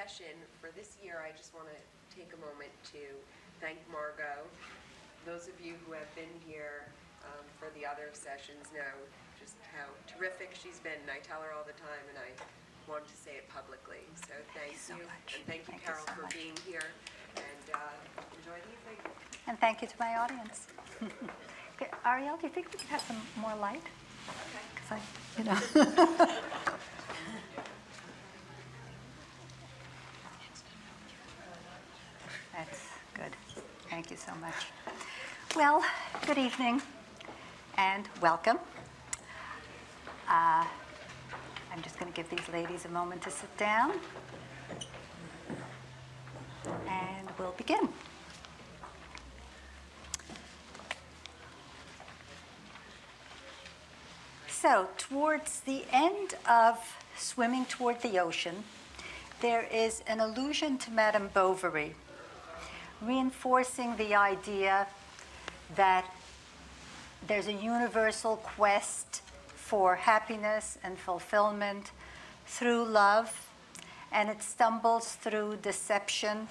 session for this year, I just want to take a moment to thank Margot. Those of you who have been here for the other sessions know just how terrific she's been, and I tell her all the time, and I wanted to say it publicly. So thank you, and thank you, Carole, for being here, and enjoy the evening. And thank you to my audience. Okay, Ariel, do you think we could have some more light? Okay. Because That's good. Thank you so much. Well, good evening and welcome. I'm just going to give these ladies a moment to sit down, and we'll begin. So, towards the end of Swimming Toward the Ocean, there is an allusion to Madame Bovary, reinforcing the idea that there's a universal quest for happiness and fulfillment through love, and it stumbles through deception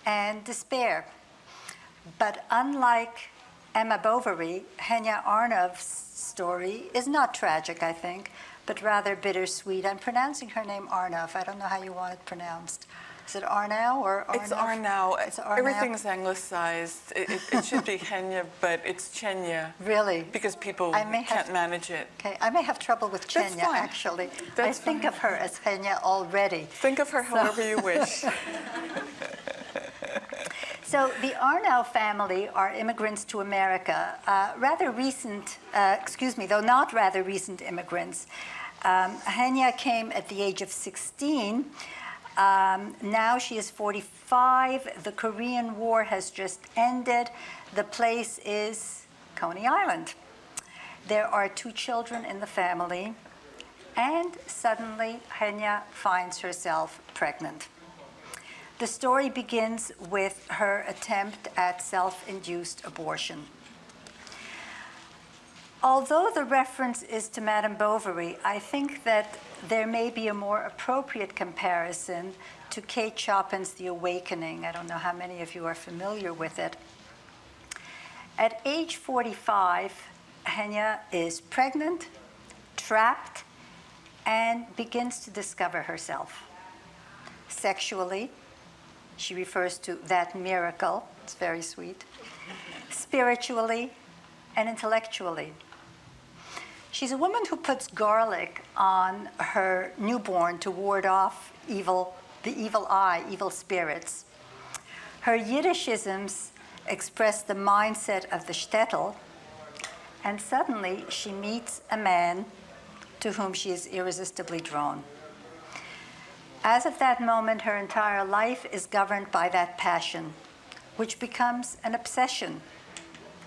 and despair. But unlike Emma Bovary, Chenia Arnow's story is not tragic, I think, but rather bittersweet. I'm pronouncing her name Arnow. I don't know how you want it pronounced. Is it Arnow or Arnow? It's Arnow. It's Arnow. Everything's anglicized. It should be Chenia, but it's Chenia. Really? Because people can't manage it. Okay, I may have trouble with That's Chenia, fine. actually. That's I think fine. of her as Chenia already. Think of her however you wish. So the Arnow family are immigrants to America, rather recent, though not rather recent immigrants. Chenia came at the age of 16. Now she is 45. The Korean War has just ended. The place is Coney Island. There are 2 children in the family, and suddenly Chenia finds herself pregnant. The story begins with her attempt at self-induced abortion. Although the reference is to Madame Bovary, I think that there may be a more appropriate comparison to Kate Chopin's The Awakening. I don't know how many of you are familiar with it. At age 45, Chenia is pregnant, trapped, and begins to discover herself. Sexually, she refers to that miracle. It's very sweet. Spiritually and intellectually. She's a woman who puts garlic on her newborn to ward off the evil eye, evil spirits. Her Yiddishisms express the mindset of the shtetl, and suddenly she meets a man to whom she is irresistibly drawn. As of that moment, her entire life is governed by that passion, which becomes an obsession,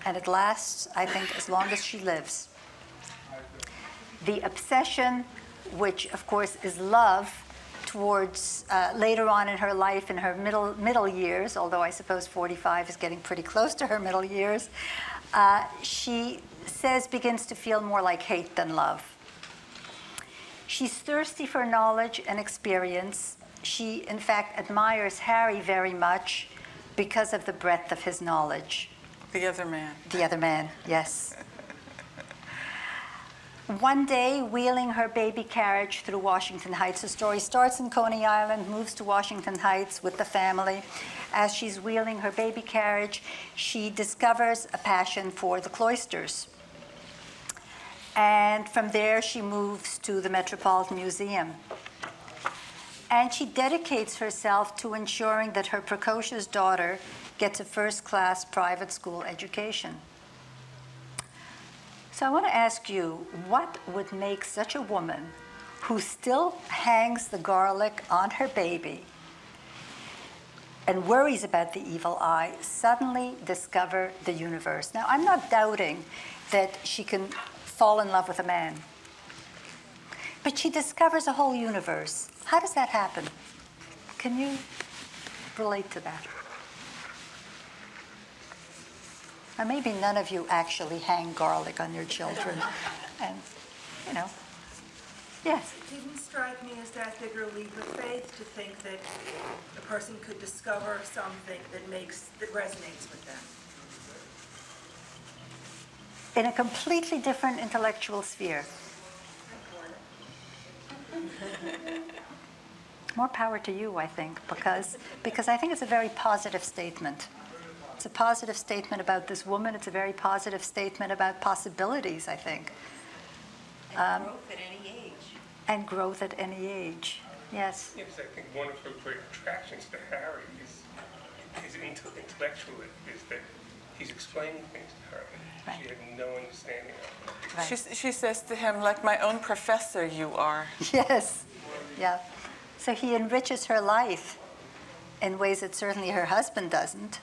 and it lasts, I think, as long as she lives. The obsession, which of course is love, towards later on in her life, in her middle years, although I suppose 45 is getting pretty close to her middle years, she says begins to feel more like hate than love. She's thirsty for knowledge and experience. She, in fact, admires Harry very much because of the breadth of his knowledge. The other man. The other man, yes. One day, wheeling her baby carriage through Washington Heights. The story starts in Coney Island, moves to Washington Heights with the family. As she's wheeling her baby carriage, she discovers a passion for the cloisters. And from there, she moves to the Metropolitan Museum. And she dedicates herself to ensuring that her precocious daughter gets a first-class private school education. So I want to ask you, what would make such a woman who still hangs the garlic on her baby and worries about the evil eye suddenly discover the universe? Now, I'm not doubting that she can fall in love with a man, but she discovers a whole universe. How does that happen? Can you relate to that? Or maybe none of you actually hang garlic on your children, and, you know. Yes. It didn't strike me as that bigger leap of faith to think that a person could discover something that resonates with them. In a completely different intellectual sphere. More power to you, I think, because I think it's a very positive statement. It's a positive statement about this woman. It's a very positive statement about possibilities, I think. And growth at any age. And growth at any age, yes. Yes, I think one of her great attractions to Harry is his intellectual, is that he's explaining things to her that she had no understanding of. Right. She says to him, like my own professor you are. Yes, yeah. So he enriches her life in ways that certainly her husband doesn't.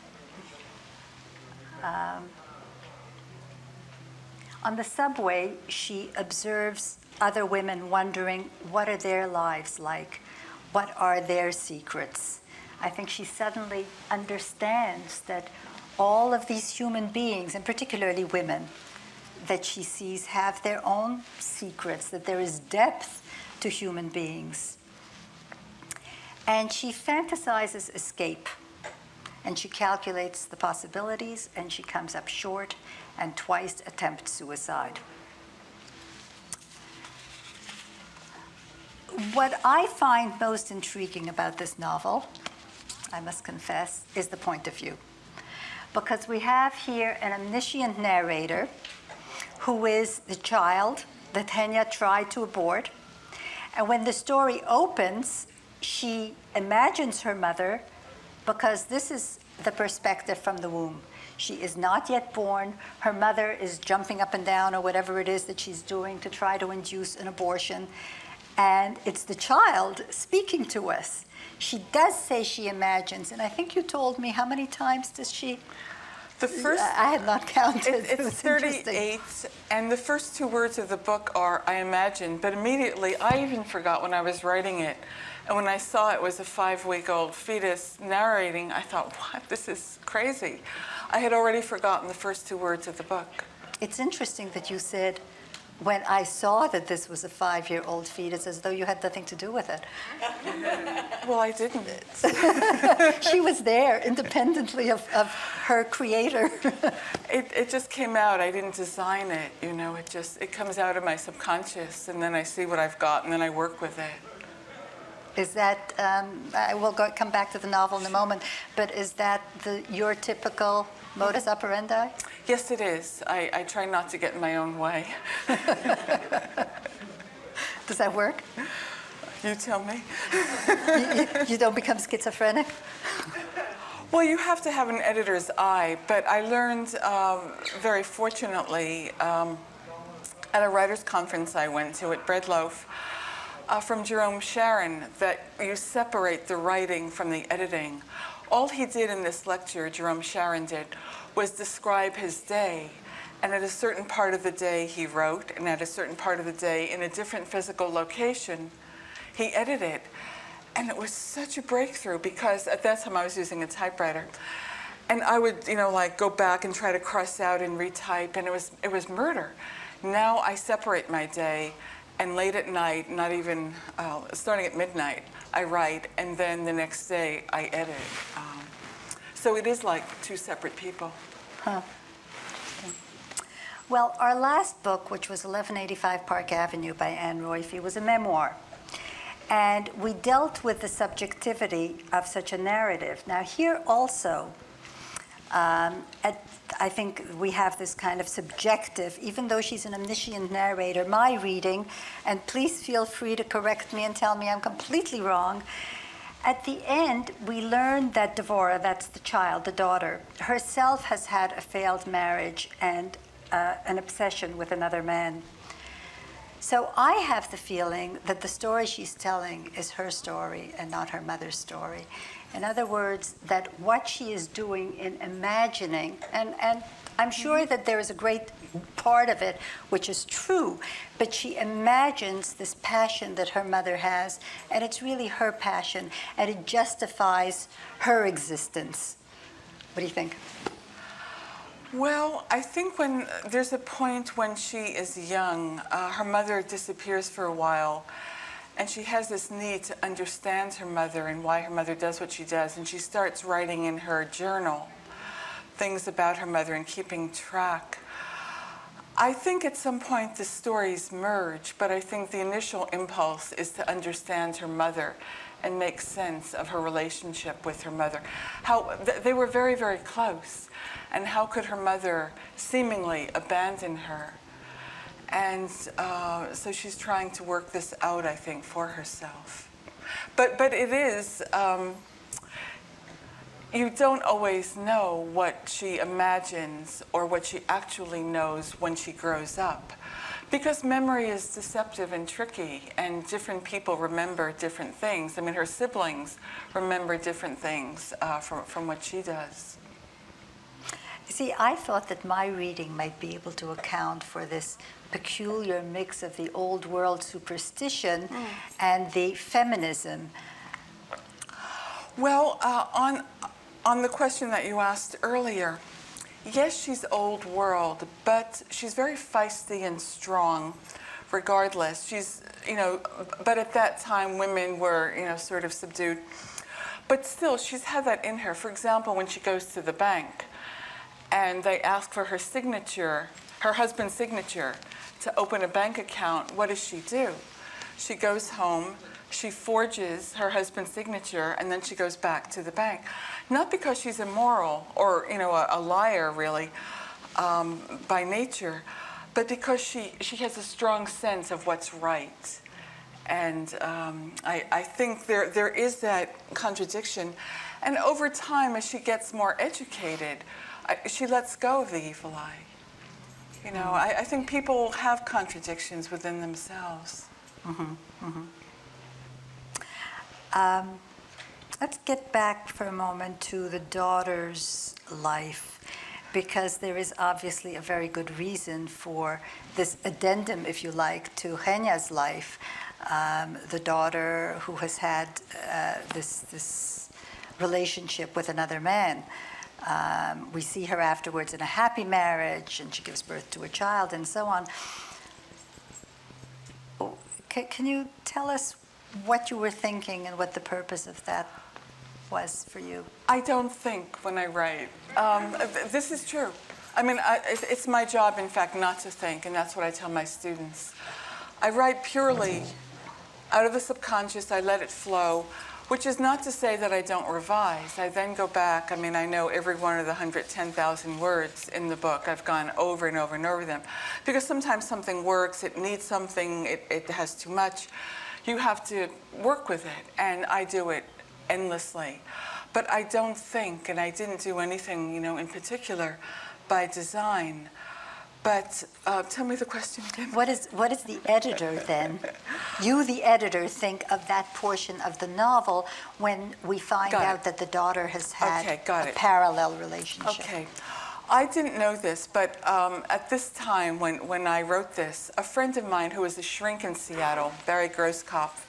On the subway, she observes other women wondering, what are their lives like? What are their secrets? I think she suddenly understands that all of these human beings, and particularly women, that she sees have their own secrets, that there is depth to human beings. And she fantasizes escape, and she calculates the possibilities, and she comes up short and twice attempts suicide. What I find most intriguing about this novel, I must confess, is the point of view. Because we have here an omniscient narrator who is the child that Chenia tried to abort. And when the story opens, she imagines her mother, because this is the perspective from the womb. She is not yet born. Her mother is jumping up and down or whatever it is that she's doing to try to induce an abortion. And it's the child speaking to us. She does say she imagines, and I think you told me, how many times does she? The first, I had not counted. It's 38, and the first two words of the book are, I imagine, but immediately, I even forgot when I was writing it. And when I saw it was a 5-week-old fetus narrating, I thought, what, this is crazy. I had already forgotten the first two words of the book. It's interesting that you said, when I saw that this was a 5-year-old fetus, as though you had nothing to do with it. Well, I didn't. She was there independently of her creator. It just came out. I didn't design it, you know. It comes out of my subconscious, and then I see what I've got, and then I work with it. Is that, I will come back to the novel in a moment, but is that your typical modus operandi? Yes, it is. I try not to get in my own way. Does that work? You tell me. You don't become schizophrenic? Well, you have to have an editor's eye, but I learned very fortunately at a writer's conference I went to at Breadloaf from Jerome Sharon that you separate the writing from the editing. All he did in this lecture, Jerome Sharon did, was describe his day. And at a certain part of the day he wrote, and at a certain part of the day in a different physical location, he edited. And it was such a breakthrough because at that time I was using a typewriter. And I would, like go back and try to cross out and retype, and it was murder. Now I separate my day, and late at night, not even, starting at midnight, I write, and then the next day I edit. So it is like two separate people. Huh. Well, our last book, which was 1185 Park Avenue by Anne Royfie, was a memoir. And we dealt with the subjectivity of such a narrative. Now here also, I think we have this kind of subjective, even though she's an omniscient narrator, my reading, and please feel free to correct me and tell me I'm completely wrong. At the end, we learn that Devora, that's the child, the daughter, herself has had a failed marriage and an obsession with another man. So I have the feeling that the story she's telling is her story and not her mother's story. In other words, that what she is doing in imagining, and I'm sure that there is a great part of it which is true, but she imagines this passion that her mother has, and it's really her passion, and it justifies her existence. What do you think? Well, I think when there's a point when she is young, her mother disappears for a while, and she has this need to understand her mother and why her mother does what she does, and she starts writing in her journal things about her mother and keeping track. I think at some point the stories merge, but I think the initial impulse is to understand her mother and make sense of her relationship with her mother. How they were very, very close, and how could her mother seemingly abandon her? And so she's trying to work this out, I think, for herself. But it is, you don't always know what she imagines or what she actually knows when she grows up. Because memory is deceptive and tricky, and different people remember different things. I mean, her siblings remember different things from what she does. See, I thought that my reading might be able to account for this peculiar mix of the old world superstition and the feminism. Well, on the question that you asked earlier, yes, she's old world, but she's very feisty and strong regardless. She's, but at that time women were, sort of subdued. But still, she's had that in her. For example, when she goes to the bank and they ask for her signature, her husband's signature, to open a bank account, what does she do? She goes home, she forges her husband's signature, and then she goes back to the bank. Not because she's immoral or, a liar, really, by nature, but because she has a strong sense of what's right. And I think there is that contradiction. And over time, as she gets more educated, she lets go of the evil eye. I think people have contradictions within themselves. Let's get back for a moment to the daughter's life, because there is obviously a very good reason for this addendum, if you like, to Chenia's life. The daughter who has had this relationship with another man. We see her afterwards in a happy marriage, and she gives birth to a child, and so on. Can you tell us what you were thinking and what the purpose of that was for you? I don't think when I write. This is true. I mean, it's my job, in fact, not to think, and that's what I tell my students. I write purely out of the subconscious. I let it flow, which is not to say that I don't revise. I then go back. I mean, I know every one of the 110,000 words in the book. I've gone over and over and over them. Because sometimes something works, it needs something, it has too much. You have to work with it, and I do it endlessly. But I don't think, and I didn't do anything, in particular by design. But tell me the question again. What is the editor then? You, the editor, think of that portion of the novel when we find out that the daughter has had a parallel relationship. Okay. I didn't know this, but at this time when I wrote this, a friend of mine who was a shrink in Seattle, Barry Grosskopf,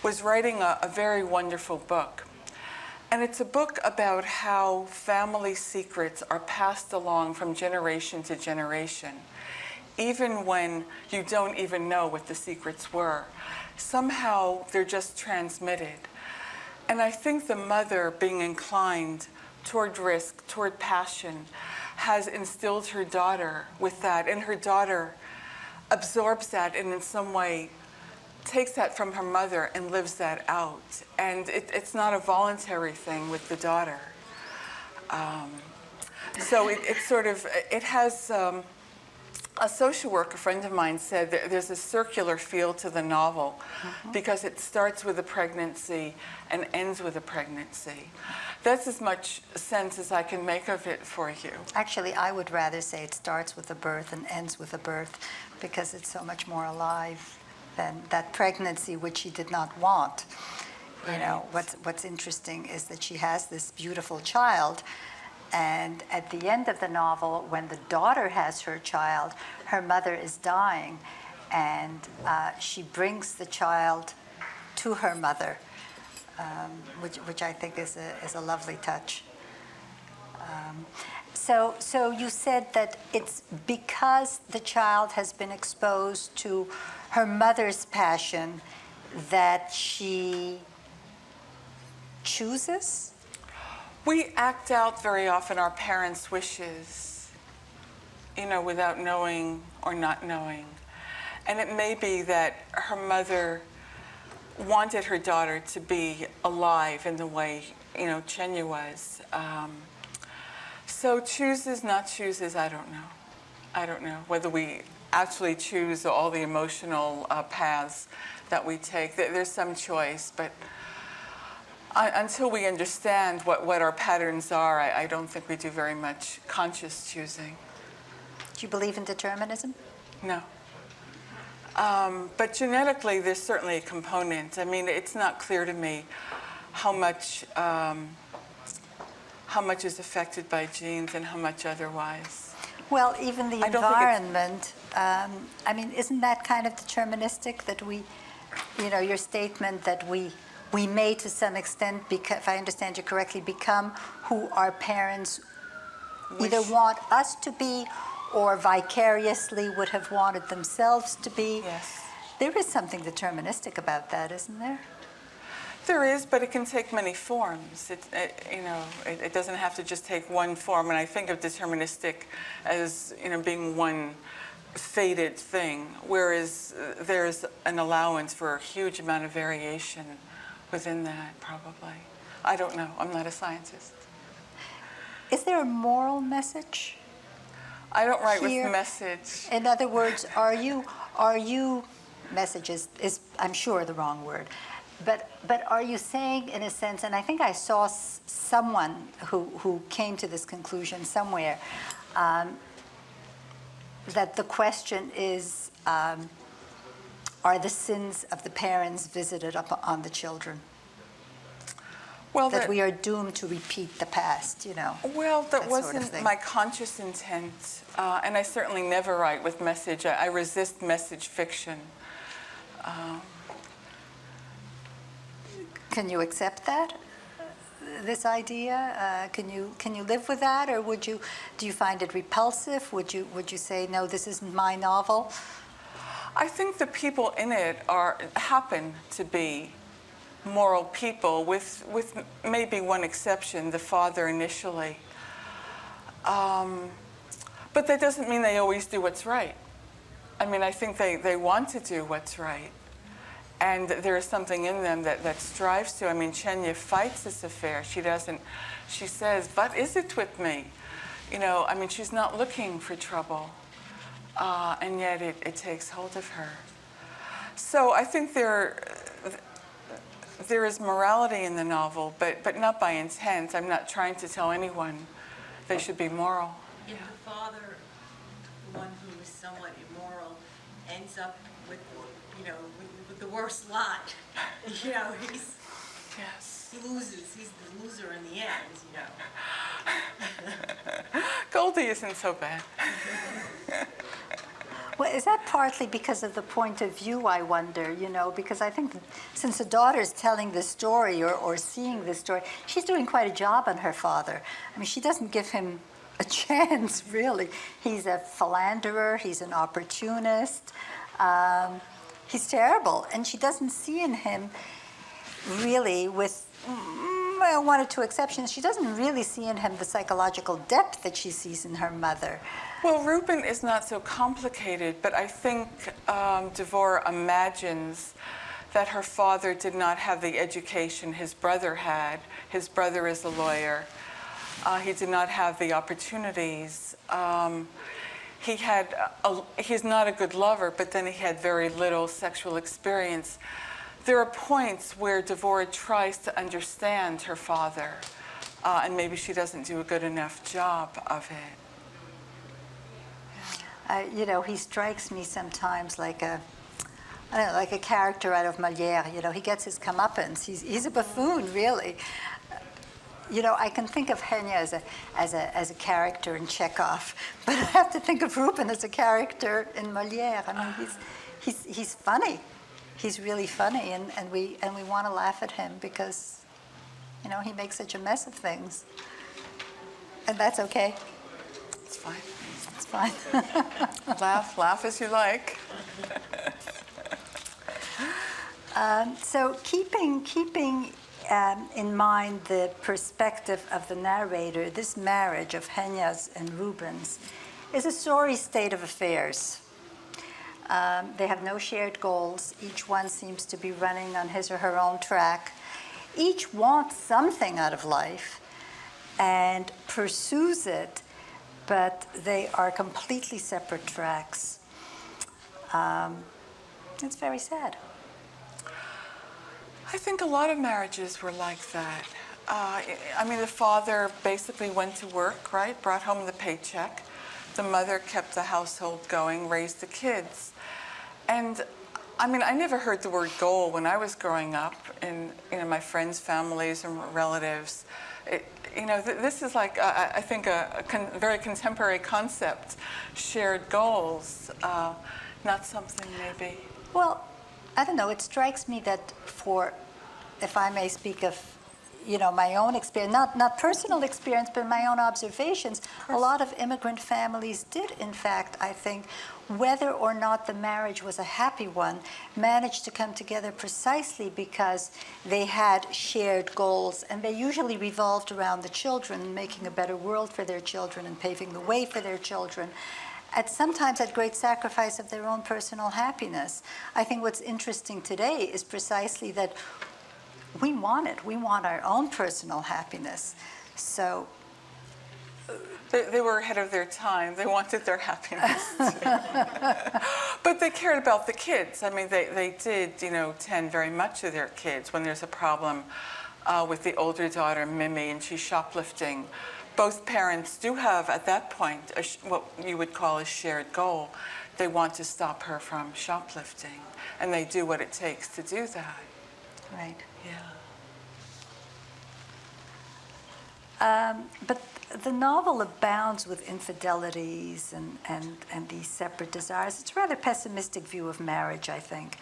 was writing a very wonderful book. And it's a book about how family secrets are passed along from generation to generation, even when you don't even know what the secrets were. Somehow they're just transmitted. And I think the mother, being inclined toward risk, toward passion, has instilled her daughter with that, and her daughter absorbs that and in some way takes that from her mother and lives that out. And it's not a voluntary thing with the daughter. So it has, a social worker friend of mine said that there's a circular feel to the novel because it starts with a pregnancy and ends with a pregnancy. That's as much sense as I can make of it for you. Actually, I would rather say it starts with a birth and ends with a birth because it's so much more alive than that pregnancy which she did not want. What's interesting is that she has this beautiful child, and at the end of the novel, when the daughter has her child, her mother is dying, and she brings the child to her mother, which I think is a lovely touch. So you said that it's because the child has been exposed to her mother's passion that she chooses? We act out very often our parents' wishes, without knowing or not knowing. And it may be that her mother wanted her daughter to be alive in the way, Chenia was. So chooses, not chooses, I don't know. I don't know whether we actually choose all the emotional paths that we take. There's some choice, but until we understand what our patterns are, I don't think we do very much conscious choosing. Do you believe in determinism? No. But genetically, there's certainly a component. I mean, it's not clear to me how much is affected by genes and how much otherwise. Well, even the I don't think it's- environment, I mean, isn't that kind of deterministic that we, your statement that we may to some extent, if I understand you correctly, become who our parents either want us to be or vicariously would have wanted themselves to be. Yes. There is something deterministic about that, isn't there? There is, but it can take many forms. It doesn't have to just take one form. And I think of deterministic as, being one fated thing, whereas there's an allowance for a huge amount of variation within that, probably. I don't know. I'm not a scientist. Is there a moral message? I don't write Here, with message. in other words, are you messages is I'm sure the wrong word, but are you saying in a sense, and I think I saw someone who came to this conclusion somewhere, that the question is, are the sins of the parents visited on the children? Well, That we are doomed to repeat the past, Well, that that sort of wasn't thing. my conscious intent, and I certainly never write with message. I resist message fiction. Can you accept that? This idea? Can you live with that, or do you find it repulsive? Would you say no? This isn't my novel. I think the people in it happen to be moral people, with maybe one exception, the father initially. But that doesn't mean they always do what's right. I mean, I think they want to do what's right. And there is something in them that strives to. I mean, Chenia fights this affair. She says, "What is it with me?" I mean, she's not looking for trouble. And yet it takes hold of her. So I think there is morality in the novel, but not by intent. I'm not trying to tell anyone they should be moral. If the father, the one who is somewhat immoral, ends up with, with the worst lot, Yes. he loses. He's the loser in the end, Goldie isn't so bad. Well, is that partly because of the point of view, I wonder, because I think since the daughter's telling this story or seeing this story, she's doing quite a job on her father. I mean, she doesn't give him a chance, really. He's a philanderer, he's an opportunist, he's terrible. And she doesn't see in him really, with one or two exceptions, she doesn't really see in him the psychological depth that she sees in her mother. Well, Reuben is not so complicated, but I think Devore imagines that her father did not have the education his brother had. His brother is a lawyer. He did not have the opportunities. He's not a good lover, but then he had very little sexual experience. There are points where Devore tries to understand her father, and maybe she doesn't do a good enough job of it. He strikes me sometimes like a character out of Molière. He gets his comeuppance. He's a buffoon, really. I can think of Chenia as a character in Chekhov, but I have to think of Reuben as a character in Molière. I mean, he's funny. He's really funny, and we want to laugh at him because, he makes such a mess of things, and that's okay. It's fine. It's fine. Laugh as you like. So keeping in mind the perspective of the narrator, this marriage of Chenia's and Ruben's is a sorry state of affairs. They have no shared goals. Each one seems to be running on his or her own track. Each wants something out of life and pursues it, but they are completely separate tracks. It's very sad. I think a lot of marriages were like that. I mean, the father basically went to work, right? Brought home the paycheck. The mother kept the household going, raised the kids. And I mean, I never heard the word goal when I was growing up in my friends' families and relatives. This is like, I think, a very contemporary concept, shared goals, not something maybe. Well, I don't know, it strikes me that if I may speak of, my own experience, not personal experience, but my own observations, a lot of immigrant families did, in fact, I think, whether or not the marriage was a happy one, managed to come together precisely because they had shared goals, and they usually revolved around the children, making a better world for their children and paving the way for their children, sometimes at great sacrifice of their own personal happiness. I think what's interesting today is precisely that we want it. We want our own personal happiness. So they were ahead of their time. They wanted their happiness too. But they cared about the kids. I mean, they did, tend very much to their kids. When there's a problem with the older daughter, Mimi, and she's shoplifting, both parents do have, at that point, what you would call a shared goal. They want to stop her from shoplifting, and they do what it takes to do that. right. Yeah. But the novel abounds with infidelities and these separate desires. It's a rather pessimistic view of marriage, I think.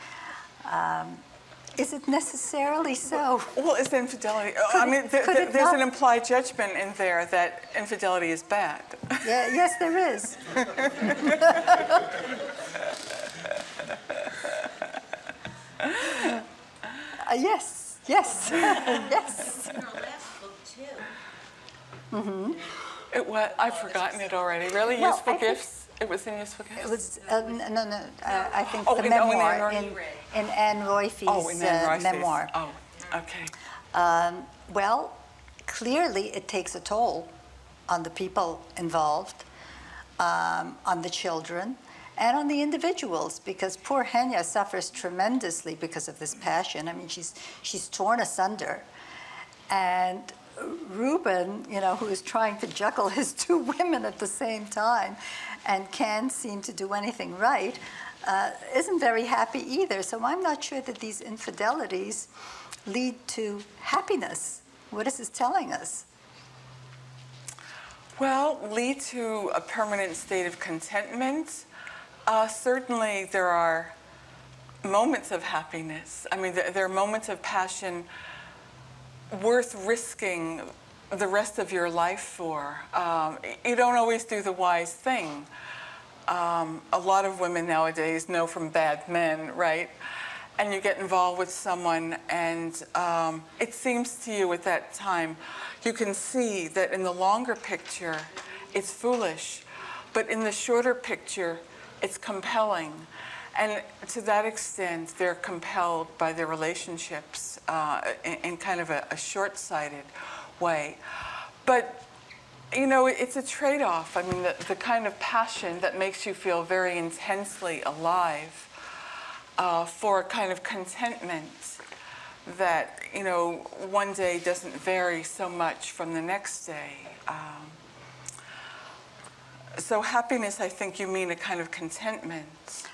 Is it necessarily so? Well, it's infidelity. There's an implied judgment in there that infidelity is bad. Yeah, yes, there is. Yes, yes, yes. In our last book, too. Mm-hmm. It was. I've forgotten it already. Really, Well, Useful I think- Gifts. It was in Useful Gifts. It was, no, I think Oh, the in Anne memoir, Royfi's- in Anne Royfi's in Anne Royfi's. memoir. Oh, okay. Well, clearly it takes a toll on the people involved, on the children, and on the individuals, because poor Chenia suffers tremendously because of this passion. I mean, she's torn asunder. And Ruben, who is trying to juggle his two women at the same time and can't seem to do anything right, isn't very happy either. So I'm not sure that these infidelities lead to happiness. What is this telling us? Well, lead to a permanent state of contentment. Certainly, there are moments of happiness. I mean, there are moments of passion worth risking the rest of your life for. You don't always do the wise thing. A lot of women nowadays know from bad men, right? And you get involved with someone, and it seems to you at that time, you can see that in the longer picture, it's foolish, but in the shorter picture, it's compelling. And to that extent, they're compelled by their relationships in kind of a short-sighted way. But, it's a trade-off. I mean, the kind of passion that makes you feel very intensely alive for a kind of contentment that, one day doesn't vary so much from the next day. So happiness, I think you mean a kind of contentment.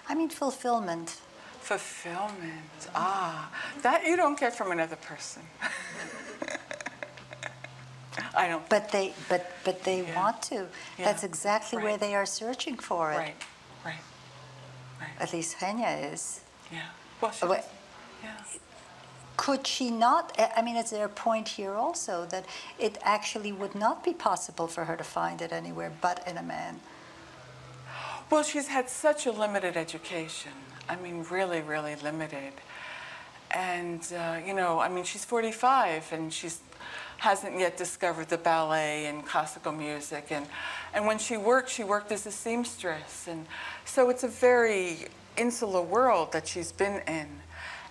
I mean fulfillment. Fulfillment. That you don't get from another person. I don't. But they Yeah. want to. Yeah. That's exactly where Right. they are searching for it. Right. At least Chenia is. Yeah. Well, she Well, does. Yeah. could she not, I mean, is there a point here also that it actually would not be possible for her to find it anywhere but in a man? Well, she's had such a limited education. I mean, really, really limited. And, you know, I mean, she's 45 and hasn't yet discovered the ballet and classical music. And when she worked as a seamstress. And so it's a very insular world that she's been in.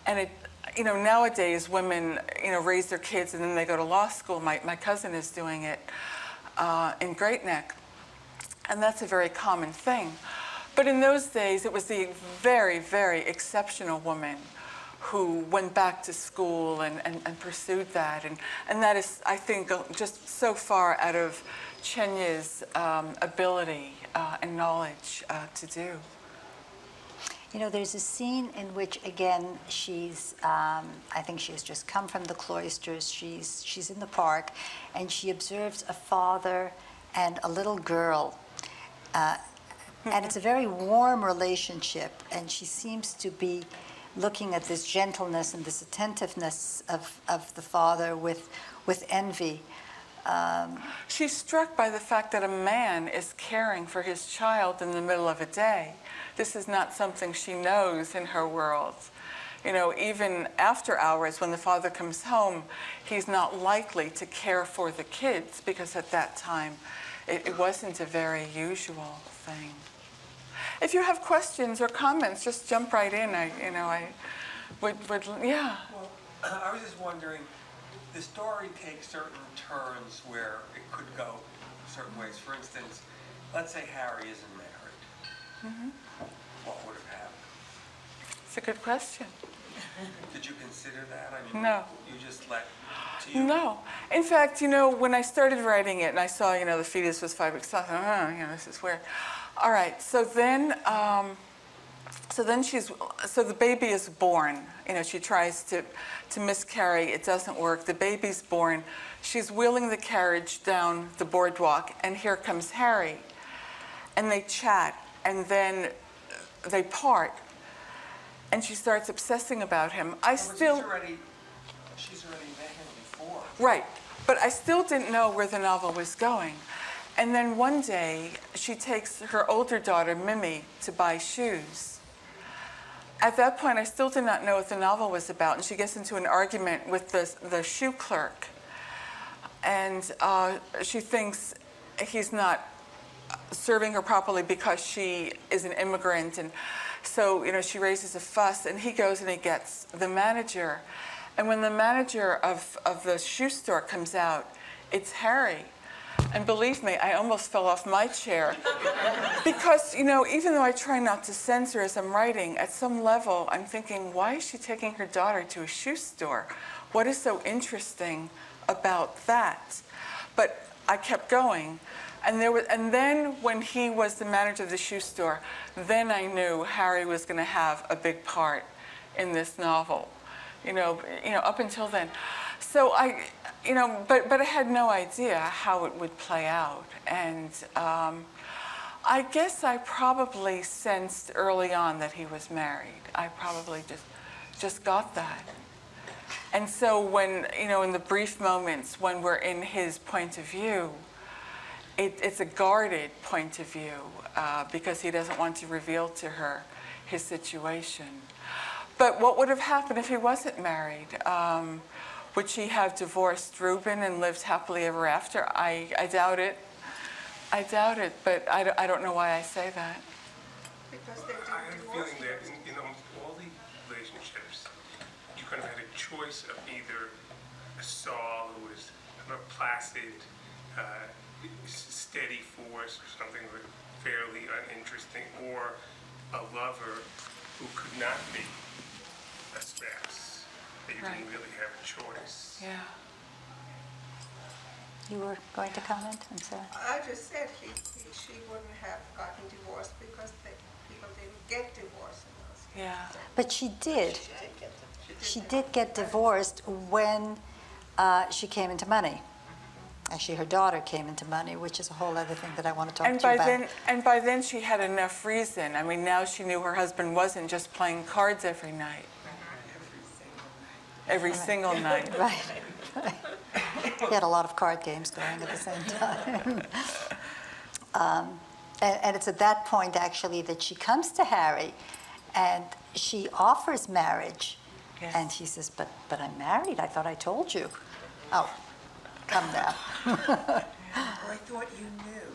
And it, you know, nowadays women, you know, raise their kids and then they go to law school. My cousin is doing it in Great Neck. And that's a very common thing. But in those days, it was the very, very exceptional woman who went back to school and pursued that. And that is, I think, just so far out of Chenia's ability and knowledge to do. You know, there's a scene in which, again, she's, I think she has just come from the cloisters, she's in the park, and she observes a father and a little girl. And it's a very warm relationship, and she seems to be looking at this gentleness and this attentiveness of the father with envy. She's struck by the fact that a man is caring for his child in the middle of a day. This is not something she knows in her world. You know, even after hours, when the father comes home, he's not likely to care for the kids because at that time it wasn't a very usual thing. If you have questions or comments, just jump right in. I would, yeah. Well, I was just wondering, the story takes certain turns where it could go certain ways. For instance, let's say Harry isn't married. What would have happened? It's a good question. Did you consider that? I mean, No. You just let to you? No. In fact, you know, when I started writing it and I saw, you know, the fetus was 5 weeks old, I thought, you know, this is weird. All right, so then the baby is born. You know, she tries to miscarry. It doesn't work. The baby's born. She's wheeling the carriage down the boardwalk, and here comes Harry. And they chat, and then they part. And she starts obsessing about him. She's already met him before. Right, but I still didn't know where the novel was going. And then one day, she takes her older daughter, Mimi, to buy shoes. At that point, I still did not know what the novel was about, and she gets into an argument with the shoe clerk. And she thinks he's not serving her properly because she is an immigrant. And so, you know, she raises a fuss, and he goes and he gets the manager. And when the manager of the shoe store comes out, it's Harry. And believe me, I almost fell off my chair. Because, you know, even though I try not to censor as I'm writing, at some level I'm thinking, why is she taking her daughter to a shoe store? What is so interesting about that? But I kept going. And then when he was the manager of the shoe store, then I knew Harry was going to have a big part in this novel. You know, up until then. So but I had no idea how it would play out. And I guess I probably sensed early on that he was married. I probably just got that. And so when, you know, in the brief moments when we're in his point of view, it's a guarded point of view because he doesn't want to reveal to her his situation. But what would have happened if he wasn't married? Would she have divorced Reuben and lived happily ever after? I doubt it. I doubt it, but I don't know why I say that. Because they I have a divorce feeling that in almost all the relationships, you kind of had a choice of either a Saul who was kind of placid, steady force or something fairly uninteresting, or a lover who could not be a spouse. That you didn't really have a choice. Yeah. You were going to comment? I'm sorry. I just said she wouldn't have gotten divorced because people didn't get divorced in those days. Yeah. But she did. She did get divorced when she came into money. Actually, her daughter came into money, which is a whole other thing that I want to talk to you about. And by then she had enough reason. I mean, now she knew her husband wasn't just playing cards every night. every single night. Right. He had a lot of card games going at the same time. And it's at that point, actually, that she comes to Harry and she offers marriage. Yes. And he says, but I'm married. I thought I told you. Oh, come now. Or I thought you knew.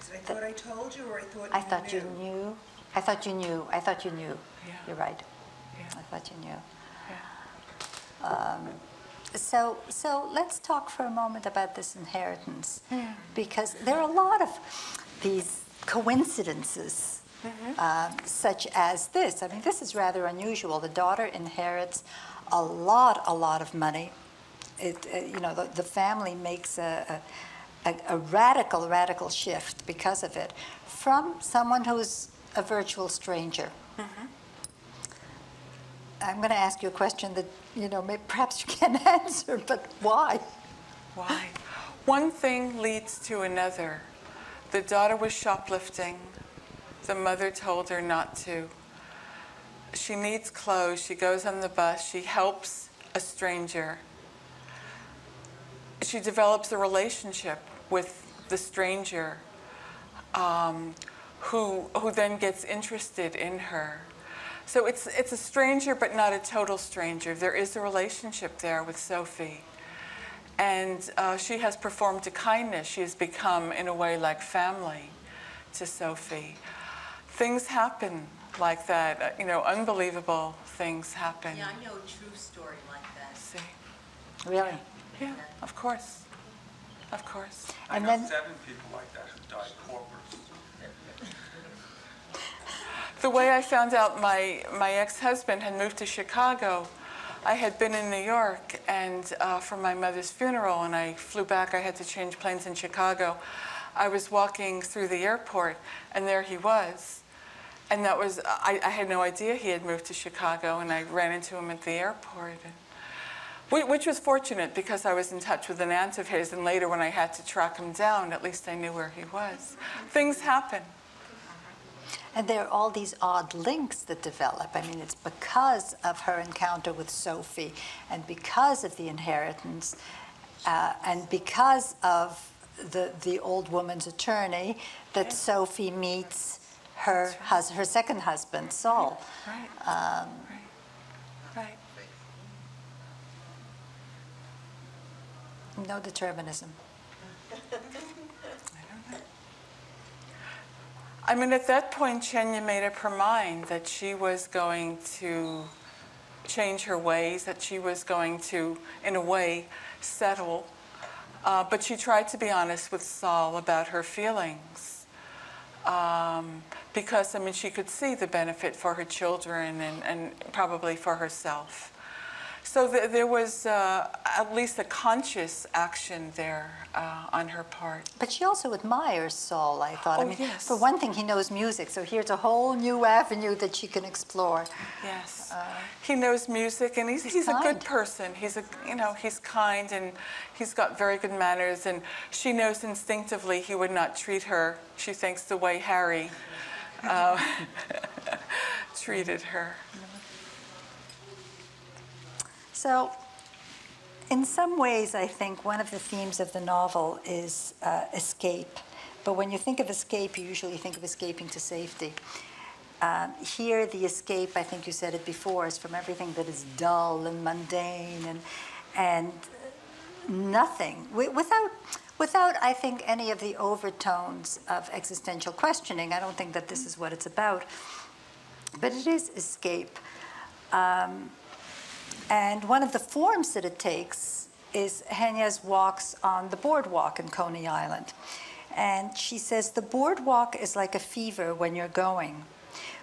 Is it I thought I told you, or I thought you knew? I thought you knew. I thought you knew. I thought you knew. Yeah. You're right. Yeah. I thought you knew. Yeah. So let's talk for a moment about this inheritance, because there are a lot of these coincidences, such as this. I mean, this is rather unusual. The daughter inherits a lot of money. The family makes a radical shift because of it from someone who's a virtual stranger. I'm going to ask you a question that, perhaps you can't answer, but why? Why? One thing leads to another. The daughter was shoplifting. The mother told her not to. She needs clothes. She goes on the bus. She helps a stranger. She develops a relationship with the stranger, who then gets interested in her. So it's a stranger, but not a total stranger. There is a relationship there with Sophie. And she has performed a kindness. She has become, in a way, like family to Sophie. Things happen like that. Unbelievable things happen. Yeah, I know a true story like that. See? Really? Yeah, of course. Of course. I And know then- 7 people like that who died paupers. The way I found out my ex-husband had moved to Chicago, I had been in New York and for my mother's funeral, and I flew back. I had to change planes in Chicago. I was walking through the airport, and there he was. And that was, I had no idea he had moved to Chicago, and I ran into him at the airport. Which was fortunate, because I was in touch with an aunt of his, and later when I had to track him down, at least I knew where he was. Things happen. And there are all these odd links that develop. I mean, it's because of her encounter with Sophie, and because of the inheritance, and because of the old woman's attorney, that Sophie meets her second husband, Saul. Right. Right. No determinism. I mean, at that point, Chenia made up her mind that she was going to change her ways, that she was going to, in a way, settle. But she tried to be honest with Saul about her feelings. Because, I mean, she could see the benefit for her children and probably for herself. So there was at least a conscious action there on her part. But she also admires Saul, I thought. Oh, I mean, yes. for one thing, he knows music, so here's a whole new avenue that she can explore. Yes, he knows music, and he's a kind. good person. He's he's kind, and he's got very good manners. And she knows instinctively he would not treat her, she thinks, the way Harry treated her. So, in some ways, I think one of the themes of the novel is escape. But when you think of escape, you usually think of escaping to safety. Here, the escape, I think you said it before, is from everything that is dull and mundane and nothing, without, I think, any of the overtones of existential questioning. I don't think that this is what it's about. But it is escape. And one of the forms that it takes is Chenia's walks on the boardwalk in Coney Island. And she says, the boardwalk is like a fever when you're going,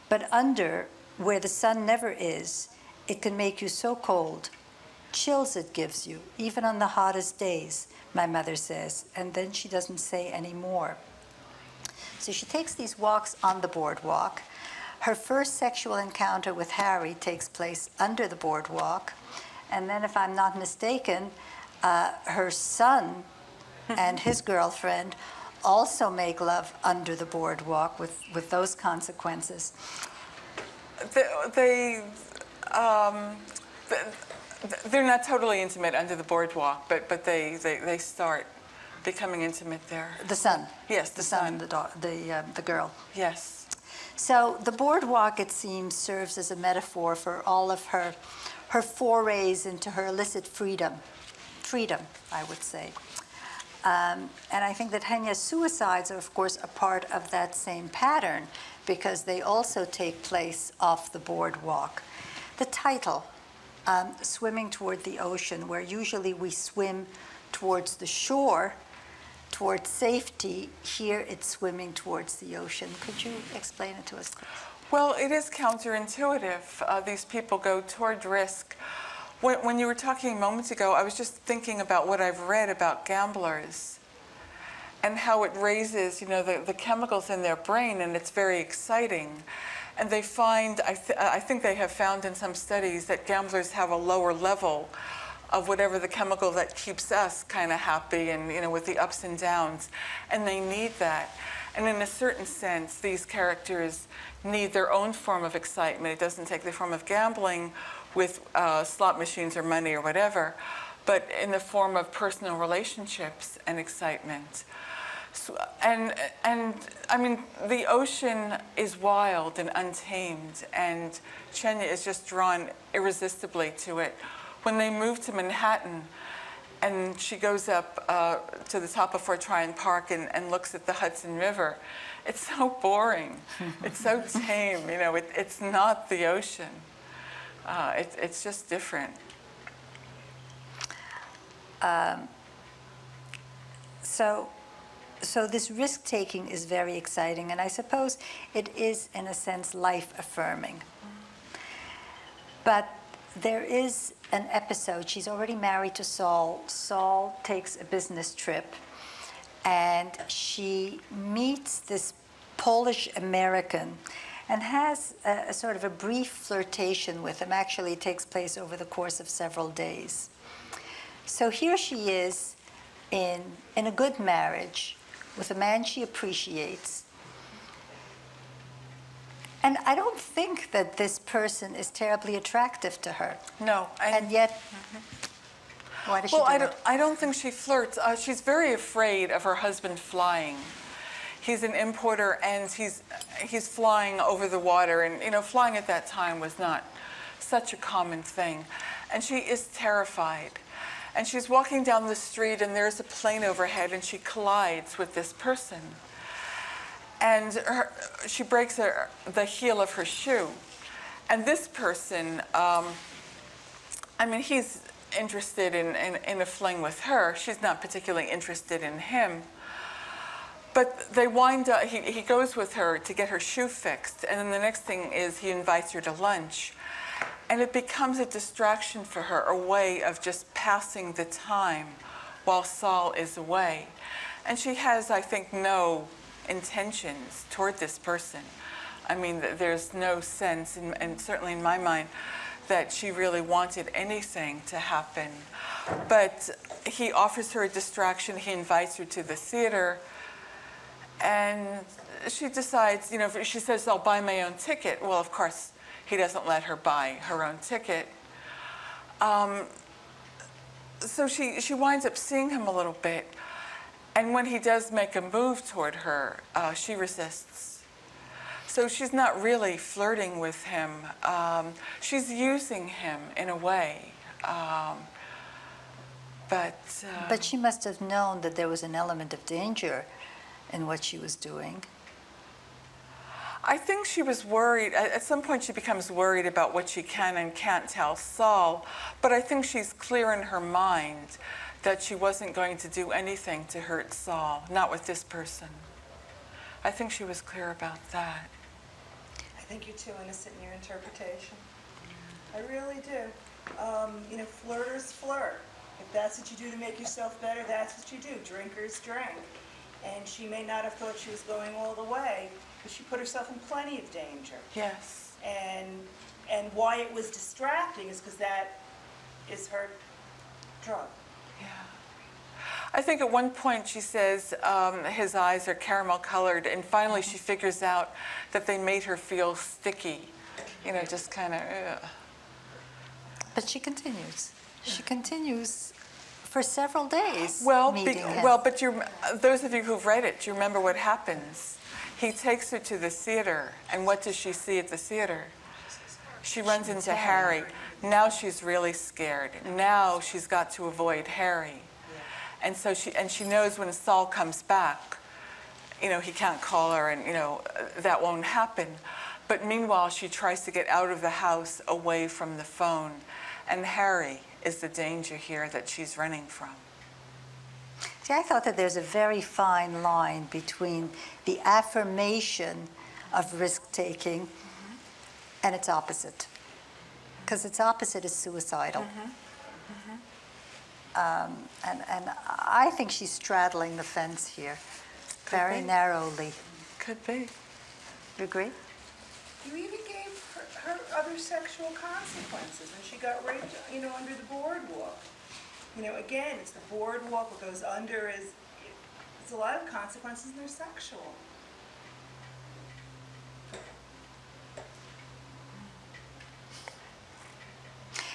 but under, where the sun never is, it can make you so cold. Chills it gives you, even on the hottest days, my mother says, and then she doesn't say any more. So she takes these walks on the boardwalk. Her first sexual encounter with Harry takes place under the boardwalk. And then, if I'm not mistaken, her son and his girlfriend also make love under the boardwalk with those They're not totally intimate under the boardwalk, but they start becoming intimate there. The son. Yes, The son and the girl. Yes. So the boardwalk, it seems, serves as a metaphor for all of her forays into her illicit freedom, I would say. And I think that Chenia's suicides are, of course, a part of that same pattern because they also take place off the boardwalk. The title, Swimming Toward the Ocean, where usually we swim towards the shore, towards safety, here it's swimming towards the ocean. Could you explain it to us, please? Well, it is counterintuitive. These people go toward risk. When you were talking moments ago, I was just thinking about what I've read about gamblers and how it raises, the chemicals in their brain, and it's very exciting. And they find, I think they have found in some studies that gamblers have a lower level of whatever the chemical that keeps us kind of happy and, with the ups and downs. And they need that. And in a certain sense, these characters need their own form of excitement. It doesn't take the form of gambling with slot machines or money or whatever, but in the form of personal relationships and excitement. So, and I mean, the ocean is wild and untamed, and Chenia is just drawn irresistibly to it. When they move to Manhattan, and she goes up to the top of Fort Tryon Park and looks at the Hudson River, it's so boring. It's so tame. It's not the ocean. It's just different. So this risk-taking is very exciting, and I suppose it is, in a sense, life-affirming. But there is an episode. She's already married to Saul. Saul takes a business trip, and she meets this Polish American and has a sort of a brief flirtation with him. Actually, it takes place over the course of several days. So here she is in a good marriage with a man she appreciates. And I don't think that this person is terribly attractive to her. No. And yet, why does she do that? I don't think she flirts. She's very afraid of her husband flying. He's an importer, and he's flying over the water. And, flying at that time was not such a common thing. And she is terrified. And she's walking down the street, and there's a plane overhead, and she collides with this person. And she breaks the heel of her shoe. And this person, he's interested in a fling with her. She's not particularly interested in him. But they wind up, he goes with her to get her shoe fixed. And then the next thing is he invites her to lunch. And it becomes a distraction for her, a way of just passing the time while Saul is away. And she has, I think, no intentions toward this person. I mean, there's no sense, and certainly in my mind, that she really wanted anything to happen. But he offers her a distraction. He invites her to the theater. And she decides, she says, I'll buy my own ticket. Well, of course, he doesn't let her buy her own ticket. So she winds up seeing him a little bit. And when he does make a move toward her, she resists. So she's not really flirting with him. She's using him in a way. But she must have known that there was an element of danger in what she was doing. I think she was worried. At some point, she becomes worried about what she can and can't tell Saul. But I think she's clear in her mind that she wasn't going to do anything to hurt Saul, not with this person. I think she was clear about that. I think you're too innocent in your interpretation. I really do. Flirters flirt. If that's what you do to make yourself better, that's what you do. Drinkers drink. And she may not have thought she was going all the way, but she put herself in plenty of danger. Yes. And why it was distracting is because that is her drug. Yeah. I think at one point she says his eyes are caramel colored, and finally she figures out that they made her feel sticky, just kind of. But she continues. She continues for several days. Well, meeting him. but those of you who've read it, you remember what happens. He takes her to the theater, and what does she see at the theater? She runs into Harry. Now she's really scared. Now she's got to avoid Harry. And so she knows when Saul comes back, he can't call her, and that won't happen. But meanwhile, she tries to get out of the house away from the phone. And Harry is the danger here that she's running from. See, I thought that there's a very fine line between the affirmation of risk-taking and its opposite. Because its opposite is suicidal. And I think she's straddling the fence here, very narrowly. Could be. You agree? You even gave her other sexual consequences when she got raped, under the boardwalk. Again, it's the boardwalk. What goes under it's a lot of consequences, and they're sexual.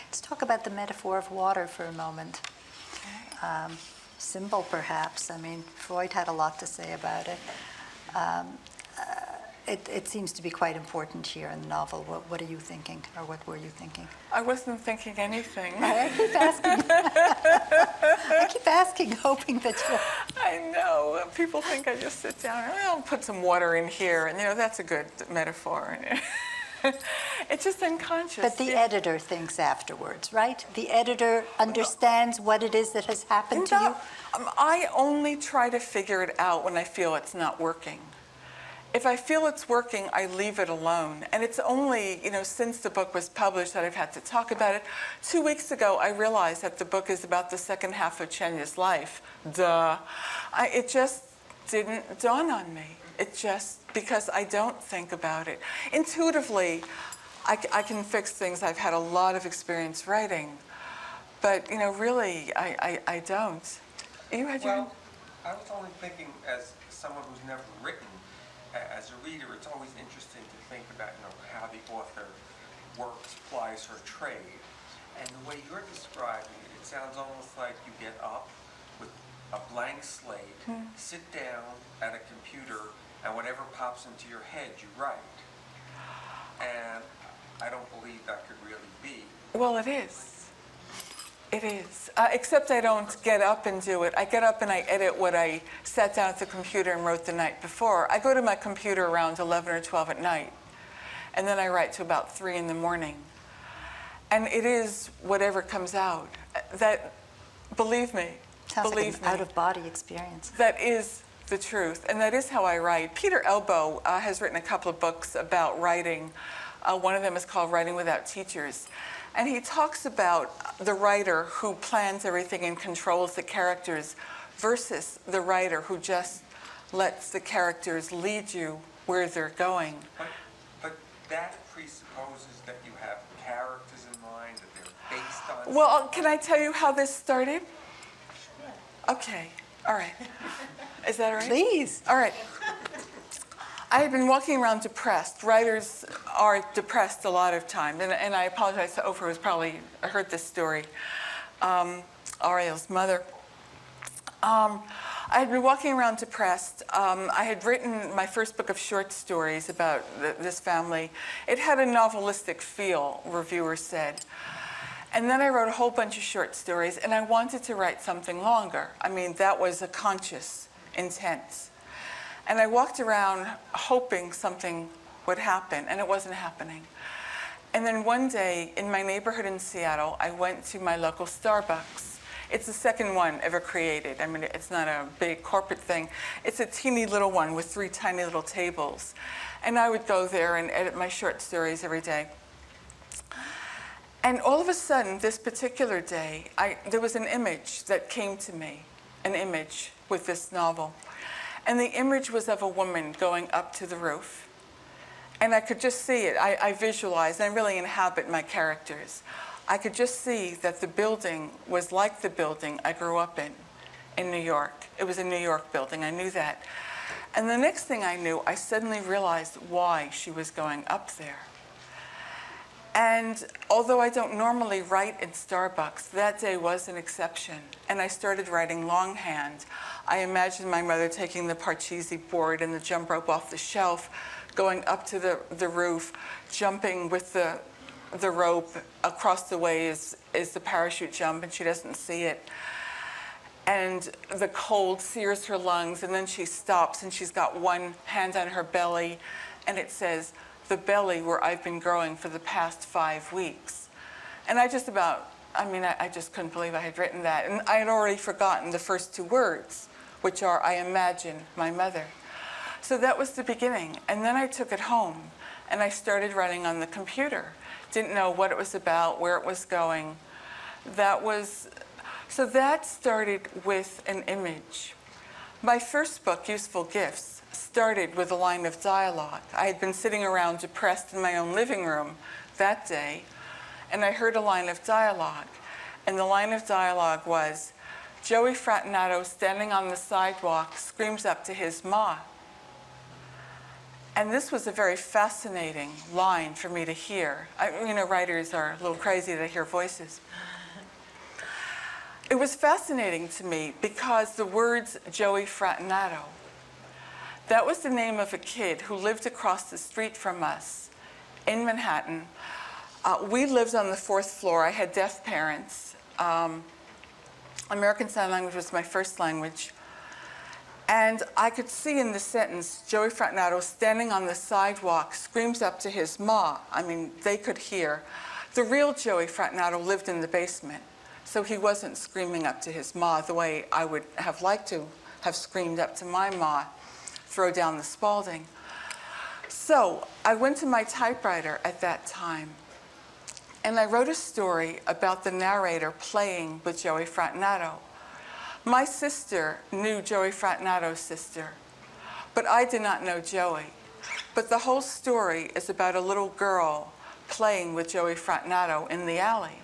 Let's talk about the metaphor of water for a moment. Symbol, perhaps. I mean, Freud had a lot to say about it. It seems to be quite important here in the novel. What are you thinking, or what were you thinking? I wasn't thinking anything. I keep asking. I keep asking, hoping that you. I know. People think I just sit down and I'll put some water in here, and that's a good metaphor. It's just unconscious. But the editor thinks afterwards, right? The editor understands what it is that has happened to you? I only try to figure it out when I feel it's not working. If I feel it's working, I leave it alone. And it's only, since the book was published that I've had to talk about it. 2 weeks ago, I realized that the book is about the second half of Chenia's life. Duh. It just didn't dawn on me. Because I don't think about it. Intuitively, I can fix things. I've had a lot of experience writing. But, really, I don't. You had your... Well, I was only thinking as someone who's never written, as a reader, it's always interesting to think about, how the author works, plies her trade. And the way you're describing it, it sounds almost like you get up with a blank slate, sit down at a computer, and whatever pops into your head, you write. And I don't believe that could really be. Well, it is. It is. Except I don't get up and do it. I get up and I edit what I sat down at the computer and wrote the night before. I go to my computer around 11 or 12 at night, and then I write to about 3 in the morning. And it is whatever comes out. That, believe me, Sounds like an out-of-body experience. that is the truth, and that is how I write. Peter Elbow has written a couple of books about writing. One of them is called Writing Without Teachers. And he talks about the writer who plans everything and controls the characters versus the writer who just lets the characters lead you where they're going. But that presupposes that you have characters in mind, that they're based on... Well, can I tell you how this started? Okay, all right. Is that all right? Please. All right. I had been walking around depressed. Writers are depressed a lot of time, and I apologize to Oprah, who's probably heard this story, Ariel's mother. I had been walking around depressed. I had written my first book of short stories about this family. It had a novelistic feel, reviewers said. And then I wrote a whole bunch of short stories, and I wanted to write something longer. I mean, that was a conscious intent. And I walked around hoping something would happen, and it wasn't happening. And then one day, in my neighborhood in Seattle, I went to my local Starbucks. It's the second one ever created. I mean, it's not a big corporate thing. It's a teeny little one with 3 tiny little tables. And I would go there and edit my short stories every day. And all of a sudden, this particular day, there was an image that came to me, an image with this novel. And the image was of a woman going up to the roof. And I could just see it. I visualized, and I really inhabit my characters. I could just see that the building was like the building I grew up in New York. It was a New York building, I knew that. And the next thing I knew, I suddenly realized why she was going up there. And although I don't normally write in Starbucks, that day was an exception. And I started writing longhand. I imagined my mother taking the Parcheesi board and the jump rope off the shelf, going up to the roof, jumping with the rope across the way is the parachute jump, and she doesn't see it. And the cold sears her lungs, and then she stops, and she's got one hand on her belly, and it says, "The belly where I've been growing for the past 5 weeks." And I just couldn't believe I had written that. And I had already forgotten the first 2 words, which are, "I imagine my mother." So that was the beginning. And then I took it home, and I started writing on the computer. Didn't know what it was about, where it was going. So that started with an image. My first book, Useful Gifts, started with a line of dialogue. I had been sitting around depressed in my own living room that day, and I heard a line of dialogue. And the line of dialogue was, Joey Frattinato standing on the sidewalk screams up to his ma. And this was a very fascinating line for me to hear. Writers are a little crazy to hear voices. It was fascinating to me because the words Joey Frattinato, that was the name of a kid who lived across the street from us in Manhattan. We lived on the 4th floor. I had deaf parents. American Sign Language was my first language. And I could see in the sentence, Joey Frattinato standing on the sidewalk screams up to his ma. They could hear. The real Joey Frattinato lived in the basement, so he wasn't screaming up to his ma the way I would have liked to have screamed up to my ma, throw down the Spalding. So I went to my typewriter at that time, and I wrote a story about the narrator playing with Joey Frattinato. My sister knew Joey Frattinato's sister, but I did not know Joey. But the whole story is about a little girl playing with Joey Frattinato in the alley.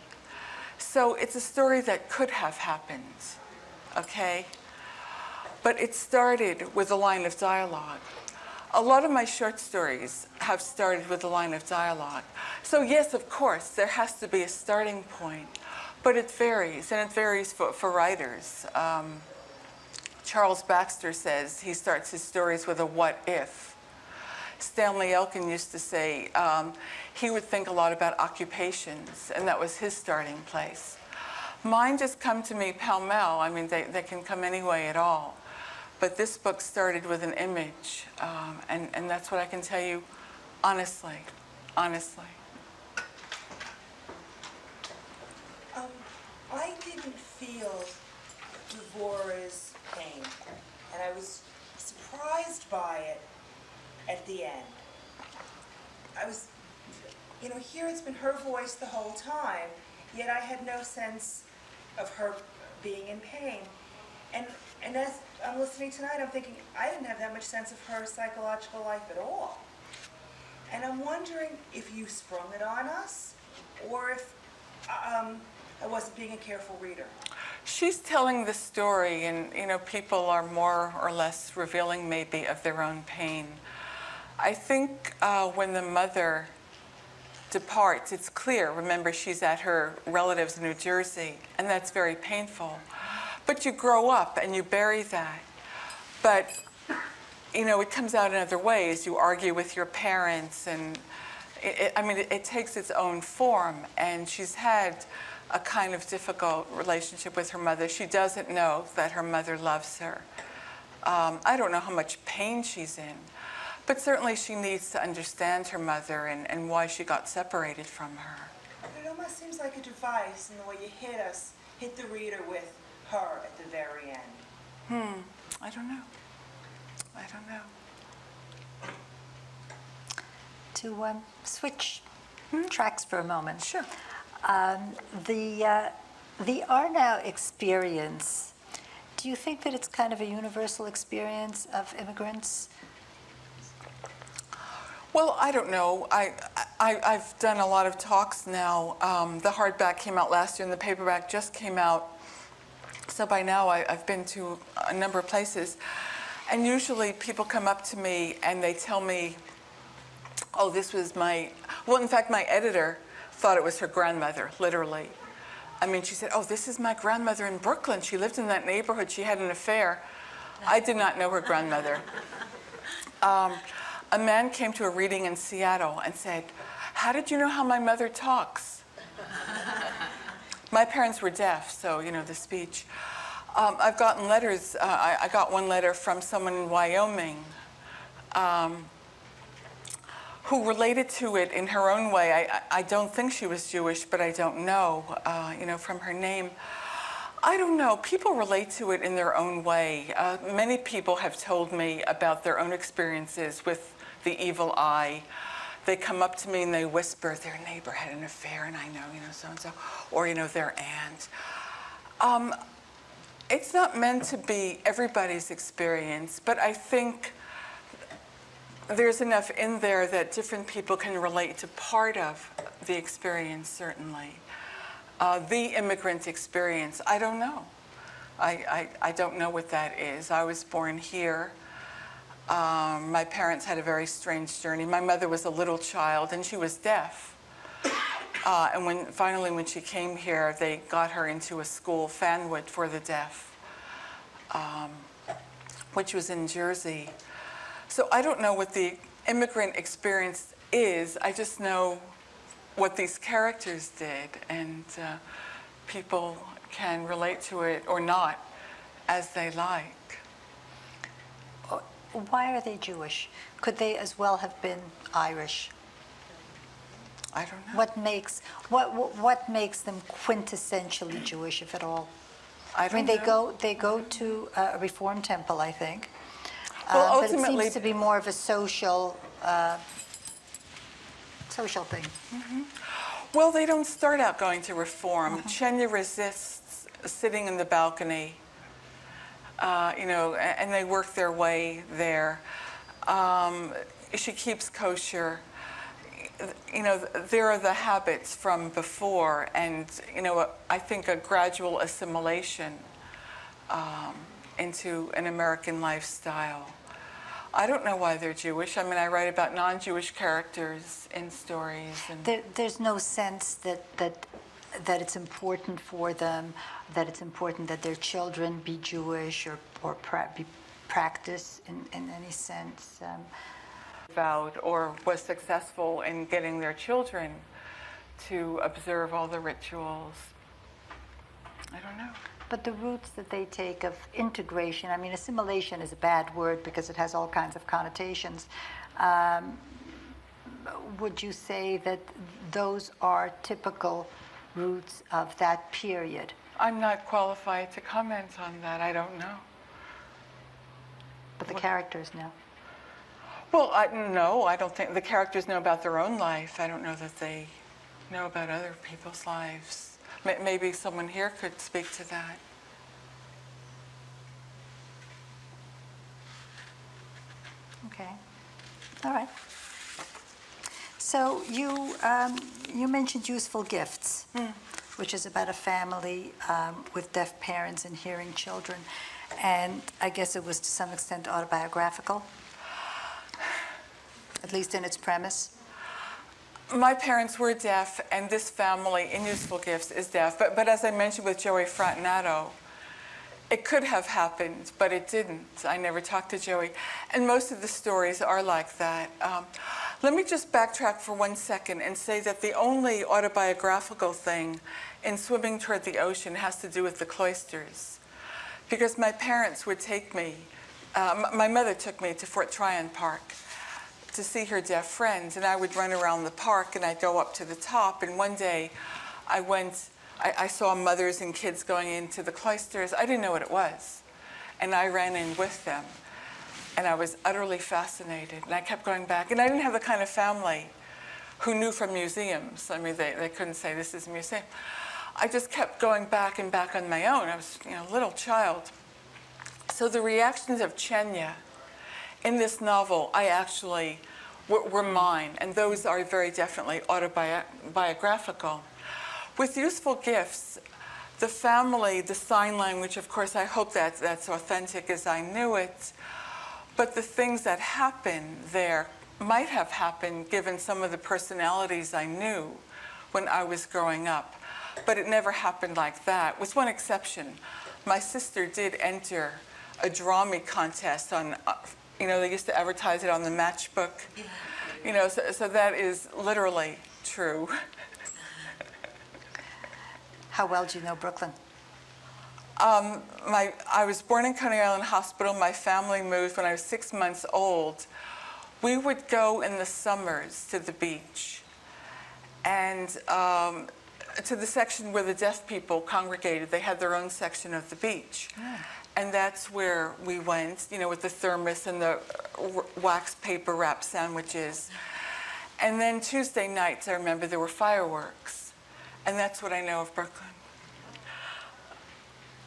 So it's a story that could have happened, okay? But it started with a line of dialogue. A lot of my short stories have started with a line of dialogue. So yes, of course, there has to be a starting point. But it varies, and it varies for writers. Charles Baxter says he starts his stories with a what if. Stanley Elkin used to say he would think a lot about occupations, and that was his starting place. Mine just come to me pell-mell. They can come any way at all. But this book started with an image, and that's what I can tell you honestly. I didn't feel Devorah's pain, and I was surprised by it at the end. Here it's been her voice the whole time, yet I had no sense of her being in pain. And as I'm listening tonight, I'm thinking, I didn't have that much sense of her psychological life at all. And I'm wondering if you sprung it on us, or if I wasn't being a careful reader. She's telling the story, and people are more or less revealing maybe of their own pain. I think when the mother departs, it's clear. Remember, she's at her relatives in New Jersey, and that's very painful. But you grow up and you bury that. But it comes out in other ways. You argue with your parents, and it takes its own form. And she's had a kind of difficult relationship with her mother. She doesn't know that her mother loves her. I don't know how much pain she's in, but certainly she needs to understand her mother and why she got separated from her. It almost seems like a device in the way you hit the reader with her at the very end. I don't know. To switch tracks for a moment. Sure. The Arnow experience, do you think that it's kind of a universal experience of immigrants? Well, I don't know. I've done a lot of talks now. The hardback came out last year and the paperback just came out. So by now I've been to a number of places. And usually people come up to me and they tell me, oh, this was my, well, in fact, my editor thought it was her grandmother, literally. I mean, she said, "Oh, this is my grandmother in Brooklyn. She lived in that neighborhood. She had an affair." I did not know her grandmother. A man came to a reading in Seattle and said, "How did you know how my mother talks?" My parents were deaf, so, you know, the speech. I've gotten letters. I got one letter from someone in Wyoming who related to it in her own way. I don't think she was Jewish, but I don't know, you know, from her name. I don't know. People relate to it in their own way. Many people have told me about their own experiences with the evil eye. They come up to me and they whisper, their neighbor had an affair and I know, you know, so-and-so, or, you know, their aunt. It's not meant to be everybody's experience, but I think there's enough in there that different people can relate to part of the experience, certainly. The immigrant experience, I don't know. I don't know what that is. I was born here. My parents had a very strange journey. My mother was a little child and she was deaf. And finally when she came here, they got her into a school, Fanwood, for the deaf, which was in Jersey. So I don't know what the immigrant experience is. I just know what these characters did, and people can relate to it or not as they like. Why are they Jewish? Could they as well have been Irish? I don't know. What makes them quintessentially Jewish, if at all? I mean, don't they go to a Reform temple, I think. Well, but it ultimately, seems to be more of a social thing. Mm-hmm. Well, they don't start out going to Reform. Chenia resists sitting in the balcony, you know, and they work their way there. She keeps kosher. You know, there are the habits from before, and, you know, I think a gradual assimilation into an American lifestyle. I don't know why they're Jewish. I mean, I write about non-Jewish characters in stories. And there's no sense that it's important for them, that it's important that their children be Jewish or be practiced in any sense. Vowed or was successful in getting their children to observe all the rituals. I don't know. But the routes that they take of integration, I mean, assimilation is a bad word because it has all kinds of connotations. Would you say that those are typical routes of that period? I'm not qualified to comment on that. I don't know. But the characters know. Well, no, I don't think the characters know about their own life. I don't know that they know about other people's lives. Maybe someone here could speak to that. Okay. All right. So you mentioned Useful Gifts, which is about a family with deaf parents and hearing children. And I guess it was to some extent autobiographical, at least in its premise. My parents were deaf, and this family in Useful Gifts is deaf. But as I mentioned with Joey Fratinato, it could have happened, but it didn't. I never talked to Joey. And most of the stories are like that. Let me just backtrack for 1 second and say that the only autobiographical thing in Swimming Toward the Ocean has to do with the cloisters. Because my parents would take me, my mother took me to Fort Tryon Park to see her deaf friends, and I would run around the park and I'd go up to the top, and one day I saw mothers and kids going into the cloisters. I didn't know what it was, and I ran in with them, and I was utterly fascinated, and I kept going back, and I didn't have the kind of family who knew from museums. I mean, they couldn't say this is a museum. I just kept going back and back on my own. I was, you know, a little child. So the reactions of Chenia in this novel, I actually were mine, and those are very definitely autobiographical. With Useful Gifts, the family, the sign language, of course, I hope that's authentic as I knew it, but the things that happen there might have happened given some of the personalities I knew when I was growing up, but it never happened like that, with one exception. My sister did enter a drama contest on, they used to advertise it on the matchbook. So that is literally true. How well do you know Brooklyn? I was born in Coney Island Hospital. My family moved when I was 6 months old. We would go in the summers to the beach and to the section where the deaf people congregated. They had their own section of the beach. Yeah. And that's where we went, with the thermos and the wax paper wrap sandwiches. And then Tuesday nights, I remember there were fireworks. And that's what I know of Brooklyn.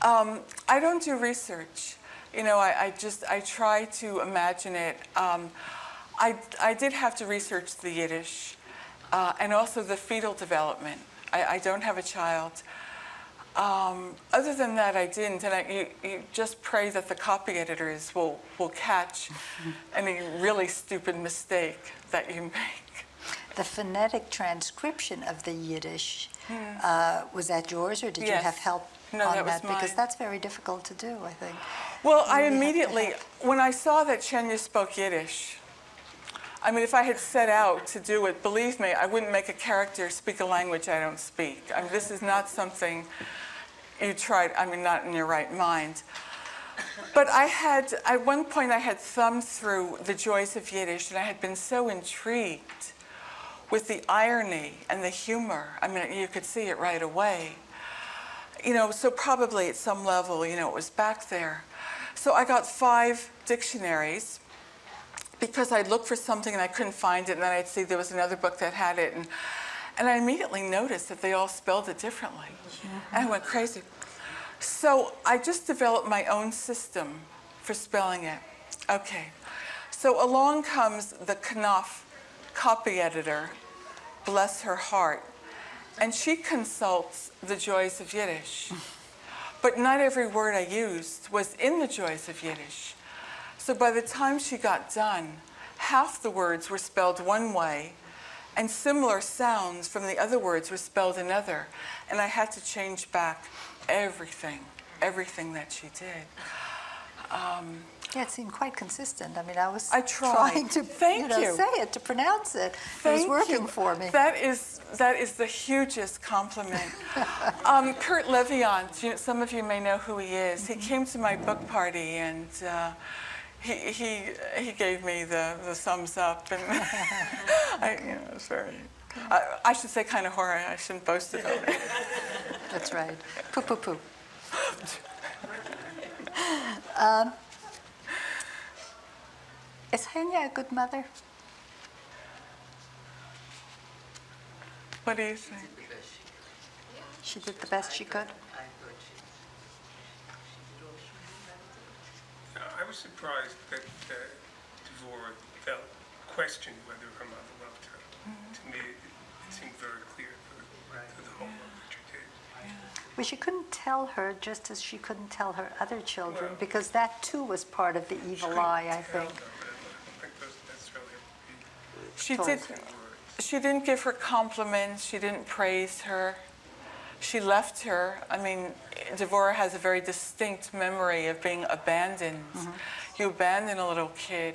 I don't do research. I try to imagine it. I did have to research the Yiddish and also the fetal development. I don't have a child. Other than that, I didn't. And you just pray that the copy editors will catch any really stupid mistake that you make. The phonetic transcription of the Yiddish, was that yours, or did you Yes. have help No, on that was Because mine. that's very difficult to do, I think. Well, I You really have to immediately, have- when I saw that Chenia spoke Yiddish, I mean, if I had set out to do it, believe me, I wouldn't make a character speak a language I don't speak. I mean, this is not something you tried, not in your right mind. But at one point I had thumbed through The Joys of Yiddish, and I had been so intrigued with the irony and the humor. I mean, you could see it right away. So probably at some level, it was back there. So I got 5 dictionaries because I'd look for something and I couldn't find it, and then I'd see there was another book that had it, and I immediately noticed that they all spelled it differently. And I went crazy. So I just developed my own system for spelling it. Okay. So along comes the Knopf copy editor, bless her heart, and she consults The Joys of Yiddish. But not every word I used was in The Joys of Yiddish. So by the time she got done, half the words were spelled one way, and similar sounds from the other words were spelled another. And I had to change back everything that she did. Yeah, it seemed quite consistent. I was I tried. trying to Thank you. say it, to pronounce it. It was working for me. That is the hugest compliment. Kurt Leviant, some of you may know who he is. He came to my book party, and he gave me the thumbs up, and it was very. I should say kind of horror. I shouldn't boast about it. That's right. Poo, poo, poo. Is Chenia a good mother? What do you think? She did the best she could. I was surprised that Dvorah questioned whether her mother loved her. To me, it seemed very clear through the whole book that she did. Well, she couldn't tell her just as she couldn't tell her other children, because that too was part of the evil eye, I think. I think that's really She Told did. words. She didn't give her compliments. She didn't praise her. She left her. Dvorah has a very distinct memory of being abandoned. You abandon a little kid,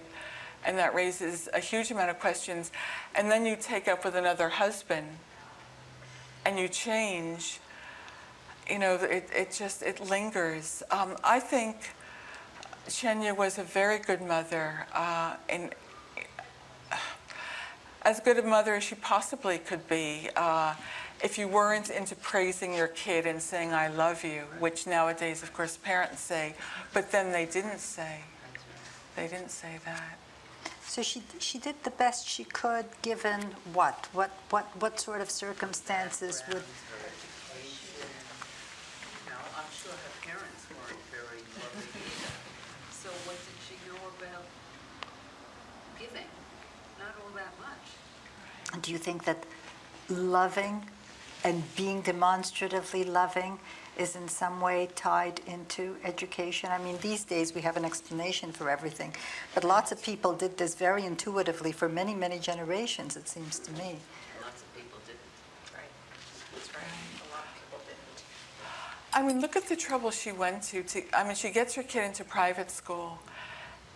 and that raises a huge amount of questions. And then you take up with another husband, and you change. It lingers. I think Chenia was a very good mother, and as good a mother as she possibly could be. If you weren't into praising your kid and saying, I love you, which nowadays, of course, parents say, but then they didn't say. They didn't say that. So she did the best she could, given what? What sort of circumstances would... I'm sure her parents weren't very loving either. So what did she know about giving? Not all that much. Do you think that loving and being demonstratively loving is in some way tied into education? These days we have an explanation for everything, but lots of people did this very intuitively for many, many generations, it seems to me. Lots of people didn't. Right. That's right. A lot of people didn't. I mean, look at the trouble she went to. I mean, she gets her kid into private school,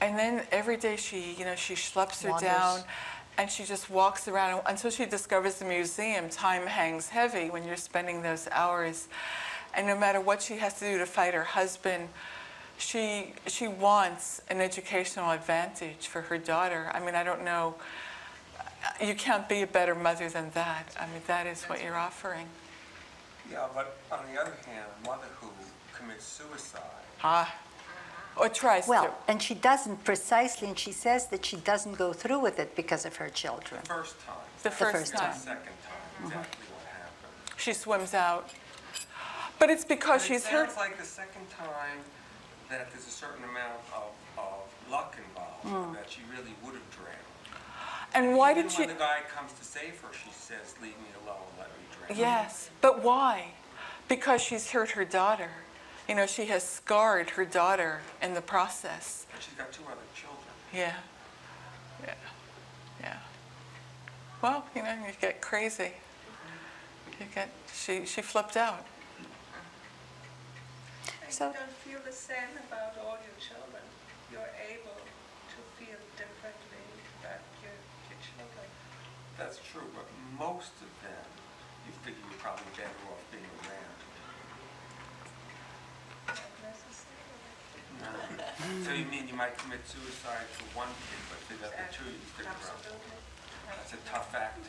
and then every day she schleps her Wanders. down, and she just walks around until she discovers the museum. Time hangs heavy when you're spending those hours, and no matter what she has to do to fight her husband, she wants an educational advantage for her daughter. I mean, I don't know. You can't be a better mother than that. I mean, that is what you're offering. Yeah, but on the other hand, a mother who commits suicide, Or tries Well, to. and she doesn't precisely, and she says that she doesn't go through with it because of her children. the first time, The first first the time. second time, exactly what happened. She swims out. But it's because But she's it hurt. sounds like the second time that there's a certain amount of luck involved, that she really would have drowned. And why Even did she? when the guy comes to save her, she says, "Leave me alone, let me drown." Yes, but why? Because she's hurt her daughter. You know, she has scarred her daughter in the process. And she's got 2 other children. Yeah. Well, you get crazy. She flipped out. And So- you don't feel the same about all your children. You're able to feel differently about your children. That's true, but most of them, you figure you're probably better off being around. Not necessarily. No. So you mean you might commit suicide for one kid, but for the other 2 you stick around? Absolutely. That's a tough act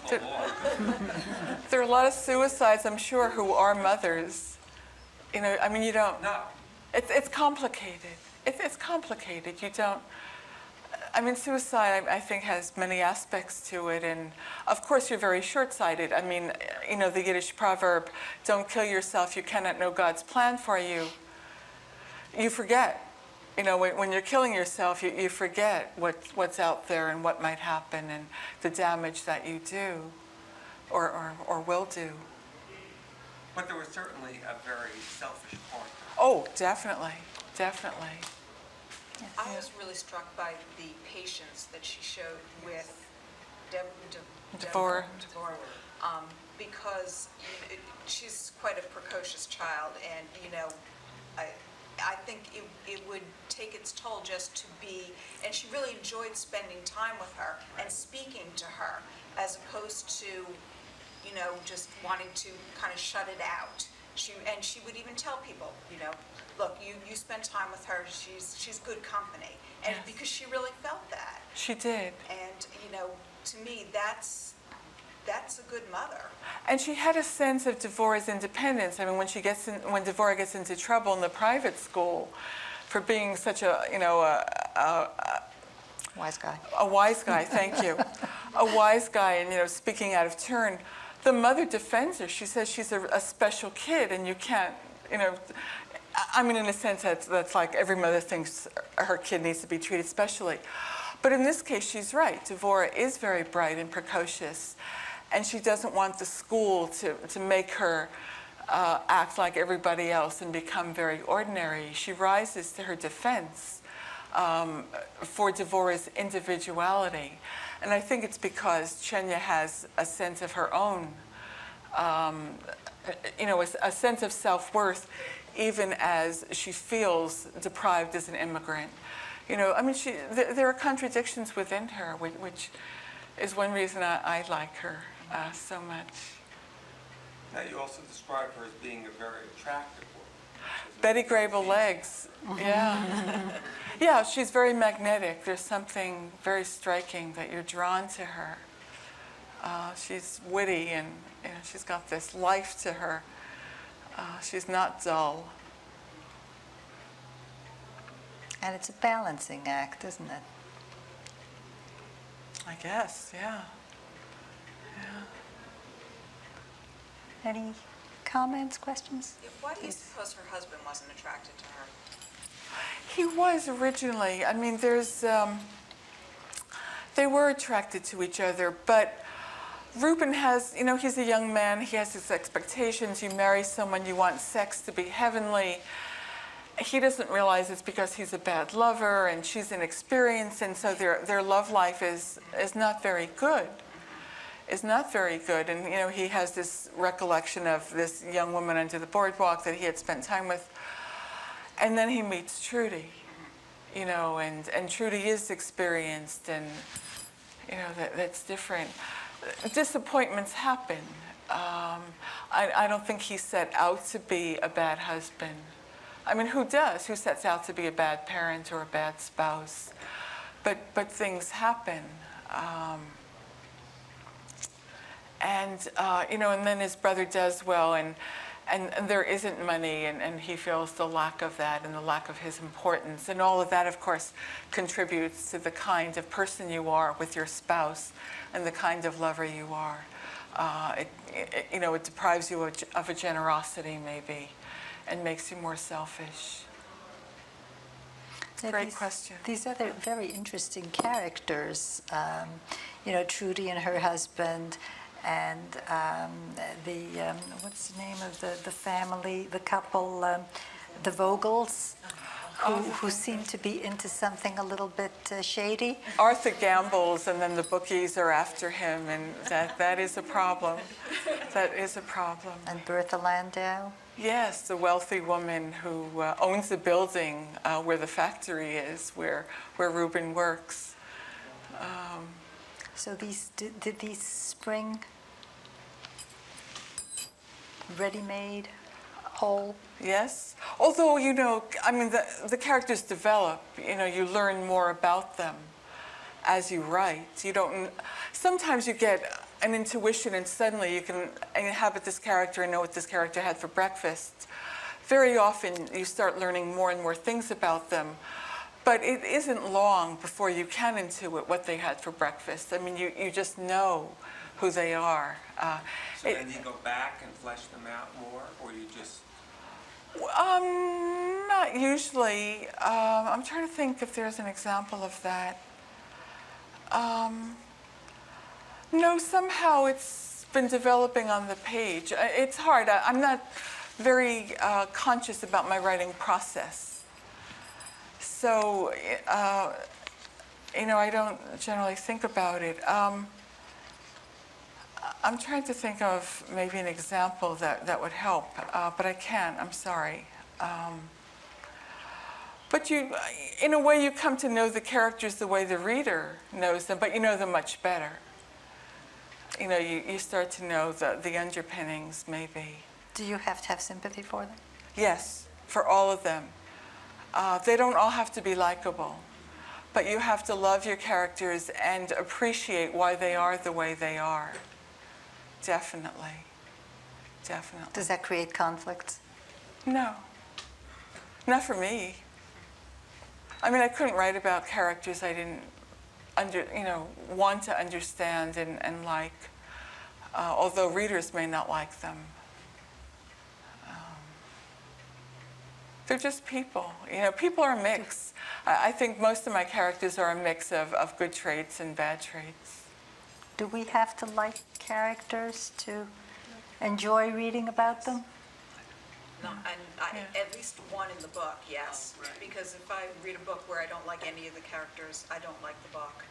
to pull off. There are a lot of suicides, I'm sure, who are mothers. You know, I mean, you don't. No. It's complicated. It's complicated. You don't. I mean, suicide, I think, has many aspects to it, and of course, you're very short-sighted. I mean, the Yiddish proverb, "Don't kill yourself. You cannot know God's plan for you." You forget. When you're killing yourself, you forget what's out there and what might happen and the damage that you do, or will do. But there was certainly a very selfish part. Oh, definitely. I was really struck by the patience that she showed with Devorah. Because she's quite a precocious child, and I think it would take its toll just to be, and she really enjoyed spending time with her and speaking to her, as opposed to, just wanting to kind of shut it out. She would even tell people, look, you spend time with her, she's good company. And Yes. because she really felt that. She did. And, to me, that's a good mother. And she had a sense of Devorah's independence. I mean, when Devorah gets into trouble in the private school for being such a Wise guy. a wise guy, thank you, a wise guy, and speaking out of turn, the mother defends her. She says she's a special kid, and you can't, I mean, in a sense, that's like every mother thinks her kid needs to be treated specially. But in this case, she's right. Devorah is very bright and precocious, and she doesn't want the school to make her act like everybody else and become very ordinary. She rises to her defense for Devorah's individuality. And I think it's because Chenia has a sense of her own, a sense of self-worth, even as she feels deprived as an immigrant. I mean, there are contradictions within her, which is one reason I like her so much. Now, you also described her as being a very attractive woman. Betty Grable legs, yeah. Yeah, she's very magnetic. There's something very striking that you're drawn to her. She's witty, and she's got this life to her. She's not dull. And it's a balancing act, isn't it? I guess, yeah. Any comments, questions? Why do you suppose her husband wasn't attracted to her? He was originally. I mean, they were attracted to each other, but Reuben has, he's a young man, he has his expectations. You marry someone, you want sex to be heavenly. He doesn't realize it's because he's a bad lover and she's inexperienced, and so their love life is not very good. is not very good. And, he has this recollection of this young woman under the boardwalk that he had spent time with. And then he meets Trudy, and Trudy is experienced, and, that's different. Disappointments happen. I don't think he set out to be a bad husband. I mean, who does? Who sets out to be a bad parent or a bad spouse? But things happen. And then his brother does well, and there isn't money, and he feels the lack of that and the lack of his importance. And all of that, of course, contributes to the kind of person you are with your spouse and the kind of lover you are. It deprives you of a generosity, maybe, and makes you more selfish. Great question. These other very interesting characters, Trudy and her husband, and what's the name of the family, the couple, the Vogels, who seem to be into something a little bit shady. Arthur gambles, and then the bookies are after him, and that is a problem. That is a problem. And Bertha Landau. Yes, the wealthy woman who owns the building where the factory is, where Reuben works. So did these spring ready-made, whole? Yes. Although, the characters develop. You learn more about them as you write. Sometimes you get an intuition, and suddenly you can inhabit this character and know what this character had for breakfast. Very often you start learning more and more things about them, but it isn't long before you can intuit what they had for breakfast. I mean, you just know who they are. So then you go back and flesh them out more, or you just... Not usually. I'm trying to think if there's an example of that. No, somehow it's been developing on the page. It's hard. I'm not very conscious about my writing process. So, I don't generally think about it. I'm trying to think of maybe an example that would help, but I can't. I'm sorry. But in a way, you come to know the characters the way the reader knows them, but you know them much better. You start to know the underpinnings, maybe. Do you have to have sympathy for them? Yes, for all of them. They don't all have to be likable, but you have to love your characters and appreciate why they are the way they are. Definitely. Definitely. Does that create conflicts? No. Not for me. I mean, I couldn't write about characters I didn't want to understand and like, although readers may not like them. They're just people. People are a mix. I think most of my characters are a mix of good traits and bad traits. Do we have to like characters to enjoy reading about them? No, and at least one in the book, yes. Because if I read a book where I don't like any of the characters, I don't like the book.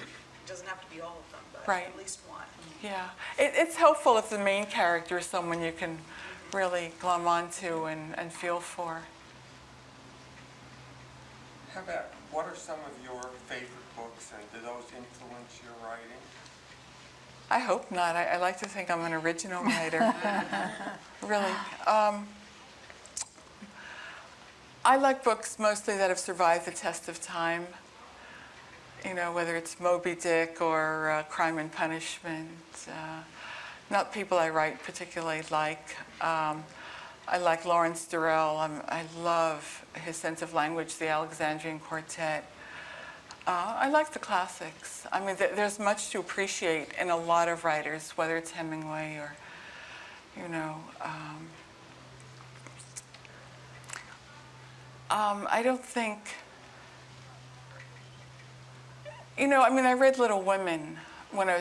It doesn't have to be all of them, but at least one. Yeah. It's helpful if the main character is someone you can really glom onto and feel for. How about, what are some of your favorite books, and do those influence your writing? I hope not. I like to think I'm an original writer. Really. I like books mostly that have survived the test of time. Whether it's Moby Dick or Crime and Punishment. Not people I write particularly like. I like Lawrence Durrell. I love his sense of language, the Alexandrian Quartet. I like the classics. I mean, there's much to appreciate in a lot of writers, whether it's Hemingway or, I don't think, I read Little Women when I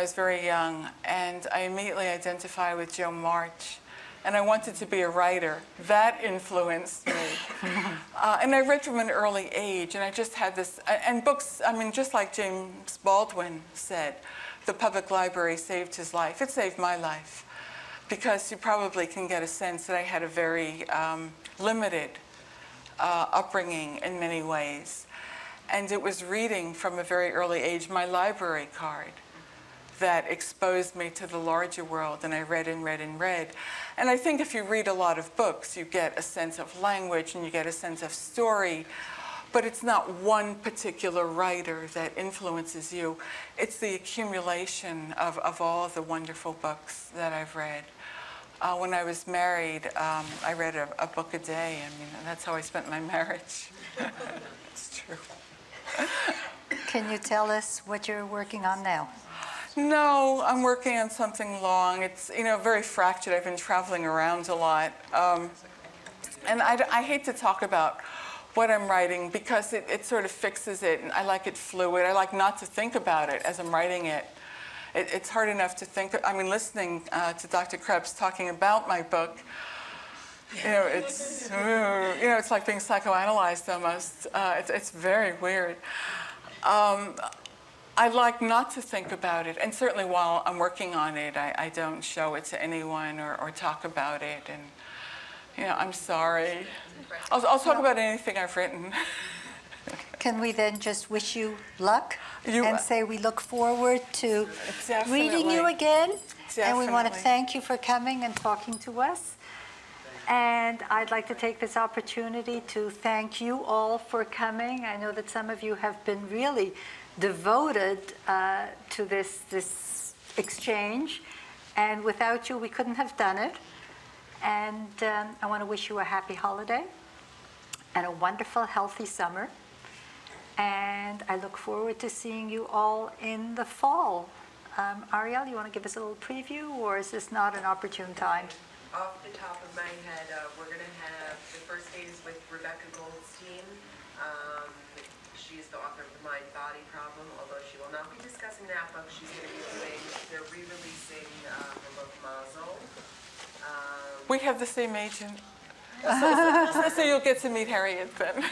was very young, and I immediately identified with Jo March. And I wanted to be a writer. That influenced me. And I read from an early age, and I just had this, and books, just like James Baldwin said, the public library saved his life. It saved my life, because you probably can get a sense that I had a very limited upbringing in many ways. And it was reading from a very early age, my library card, that exposed me to the larger world, and I read and read and read. And I think if you read a lot of books, you get a sense of language and you get a sense of story, but it's not one particular writer that influences you. It's the accumulation of all of the wonderful books that I've read. When I was married, I read a book a day. I mean, that's how I spent my marriage. It's true. Can you tell us what you're working on now? No, I'm working on something long. It's, very fractured. I've been traveling around a lot. And I hate to talk about what I'm writing, because it sort of fixes it, and I like it fluid. I like not to think about it as I'm writing it. It's hard enough to think. I mean, listening to Dr. Krebs talking about my book, it's like being psychoanalyzed almost. It's very weird. I like not to think about it, and certainly while I'm working on it, I don't show it to anyone or talk about it. And I'm sorry. I'll talk about anything I've written. Can we then just wish you luck You- and say we look forward to Definitely. reading you again? And we want to Definitely. thank you for coming and talking to us. And I'd like to take this opportunity to thank you all for coming. I know that some of you have been really devoted to this exchange, and without you we couldn't have done it. And I want to wish you a happy holiday and a wonderful, healthy summer. And I look forward to seeing you all in the fall. Ariel, you want to give us a little preview, or is this not an opportune time? Off the top of my head, we're going to have, the first date is with Rebecca Goldstein. She is the author of The Mind-Body Problem, although she will not be discussing that book. She's going to be they're re-releasing her book, Mazel. We have the same agent. So you'll get to meet Harriet then.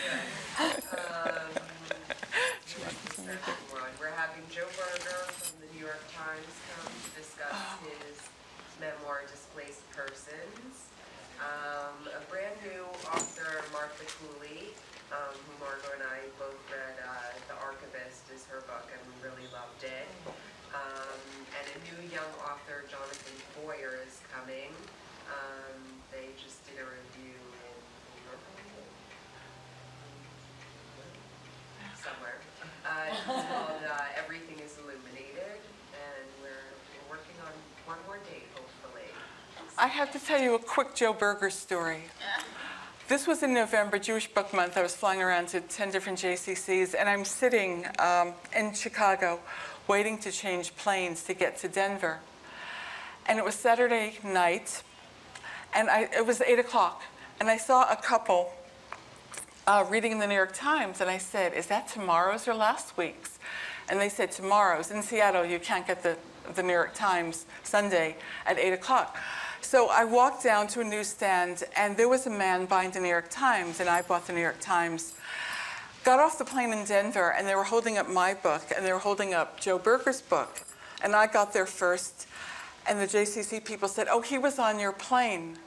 We're having Joe Berger from the New York Times come to discuss his memoir, Displaced Persons. A brand new author, Martha Cooley, who Margot and I both read. The Archivist is her book, and we really loved it. And a new young author, Jonathan Boyer, is coming. They just did a review somewhere. It's called Everything is Illuminated, and we're working on one more date, hopefully. I have to tell you a quick Joe Berger story. This was in November, Jewish Book Month. I was flying around to 10 different JCCs, and I'm sitting in Chicago waiting to change planes to get to Denver. And it was Saturday night, and it was 8 o'clock, and I saw a couple reading in the New York Times, and I said, is that tomorrow's or last week's? And they said, tomorrow's. In Seattle, you can't get the New York Times Sunday at 8 o'clock. So I walked down to a newsstand, and there was a man buying the New York Times, and I bought the New York Times. Got off the plane in Denver, and they were holding up my book, and they were holding up Joe Berger's book. And I got there first, and the JCC people said, oh, he was on your plane.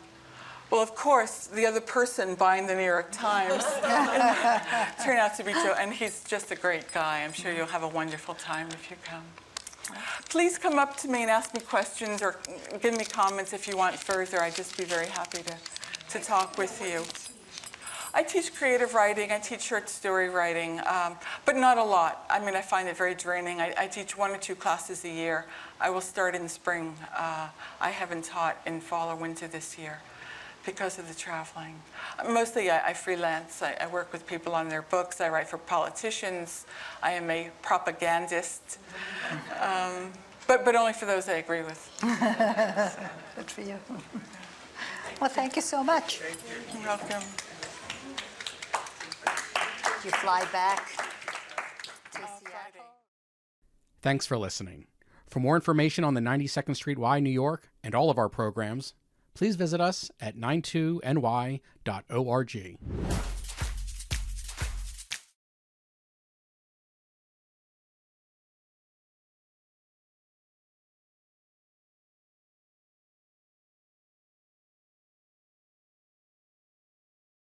Well, of course, the other person buying the New York Times turned out to be Joe, and he's just a great guy. I'm sure you'll have a wonderful time if you come. Please come up to me and ask me questions or give me comments if you want further. I'd just be very happy to talk with you. I teach creative writing, I teach short story writing, but not a lot. I mean, I find it very draining. I teach 1 or 2 classes a year. I will start in the spring. I haven't taught in fall or winter this year because of the traveling. Mostly I freelance. I work with people on their books. I write for politicians. I am a propagandist, but only for those I agree with. Good for you. Well, thank you so much. You're welcome. You fly back to Seattle. Thanks for listening. For more information on the 92nd Street Y, New York, and all of our programs, please visit us at 92ny.org.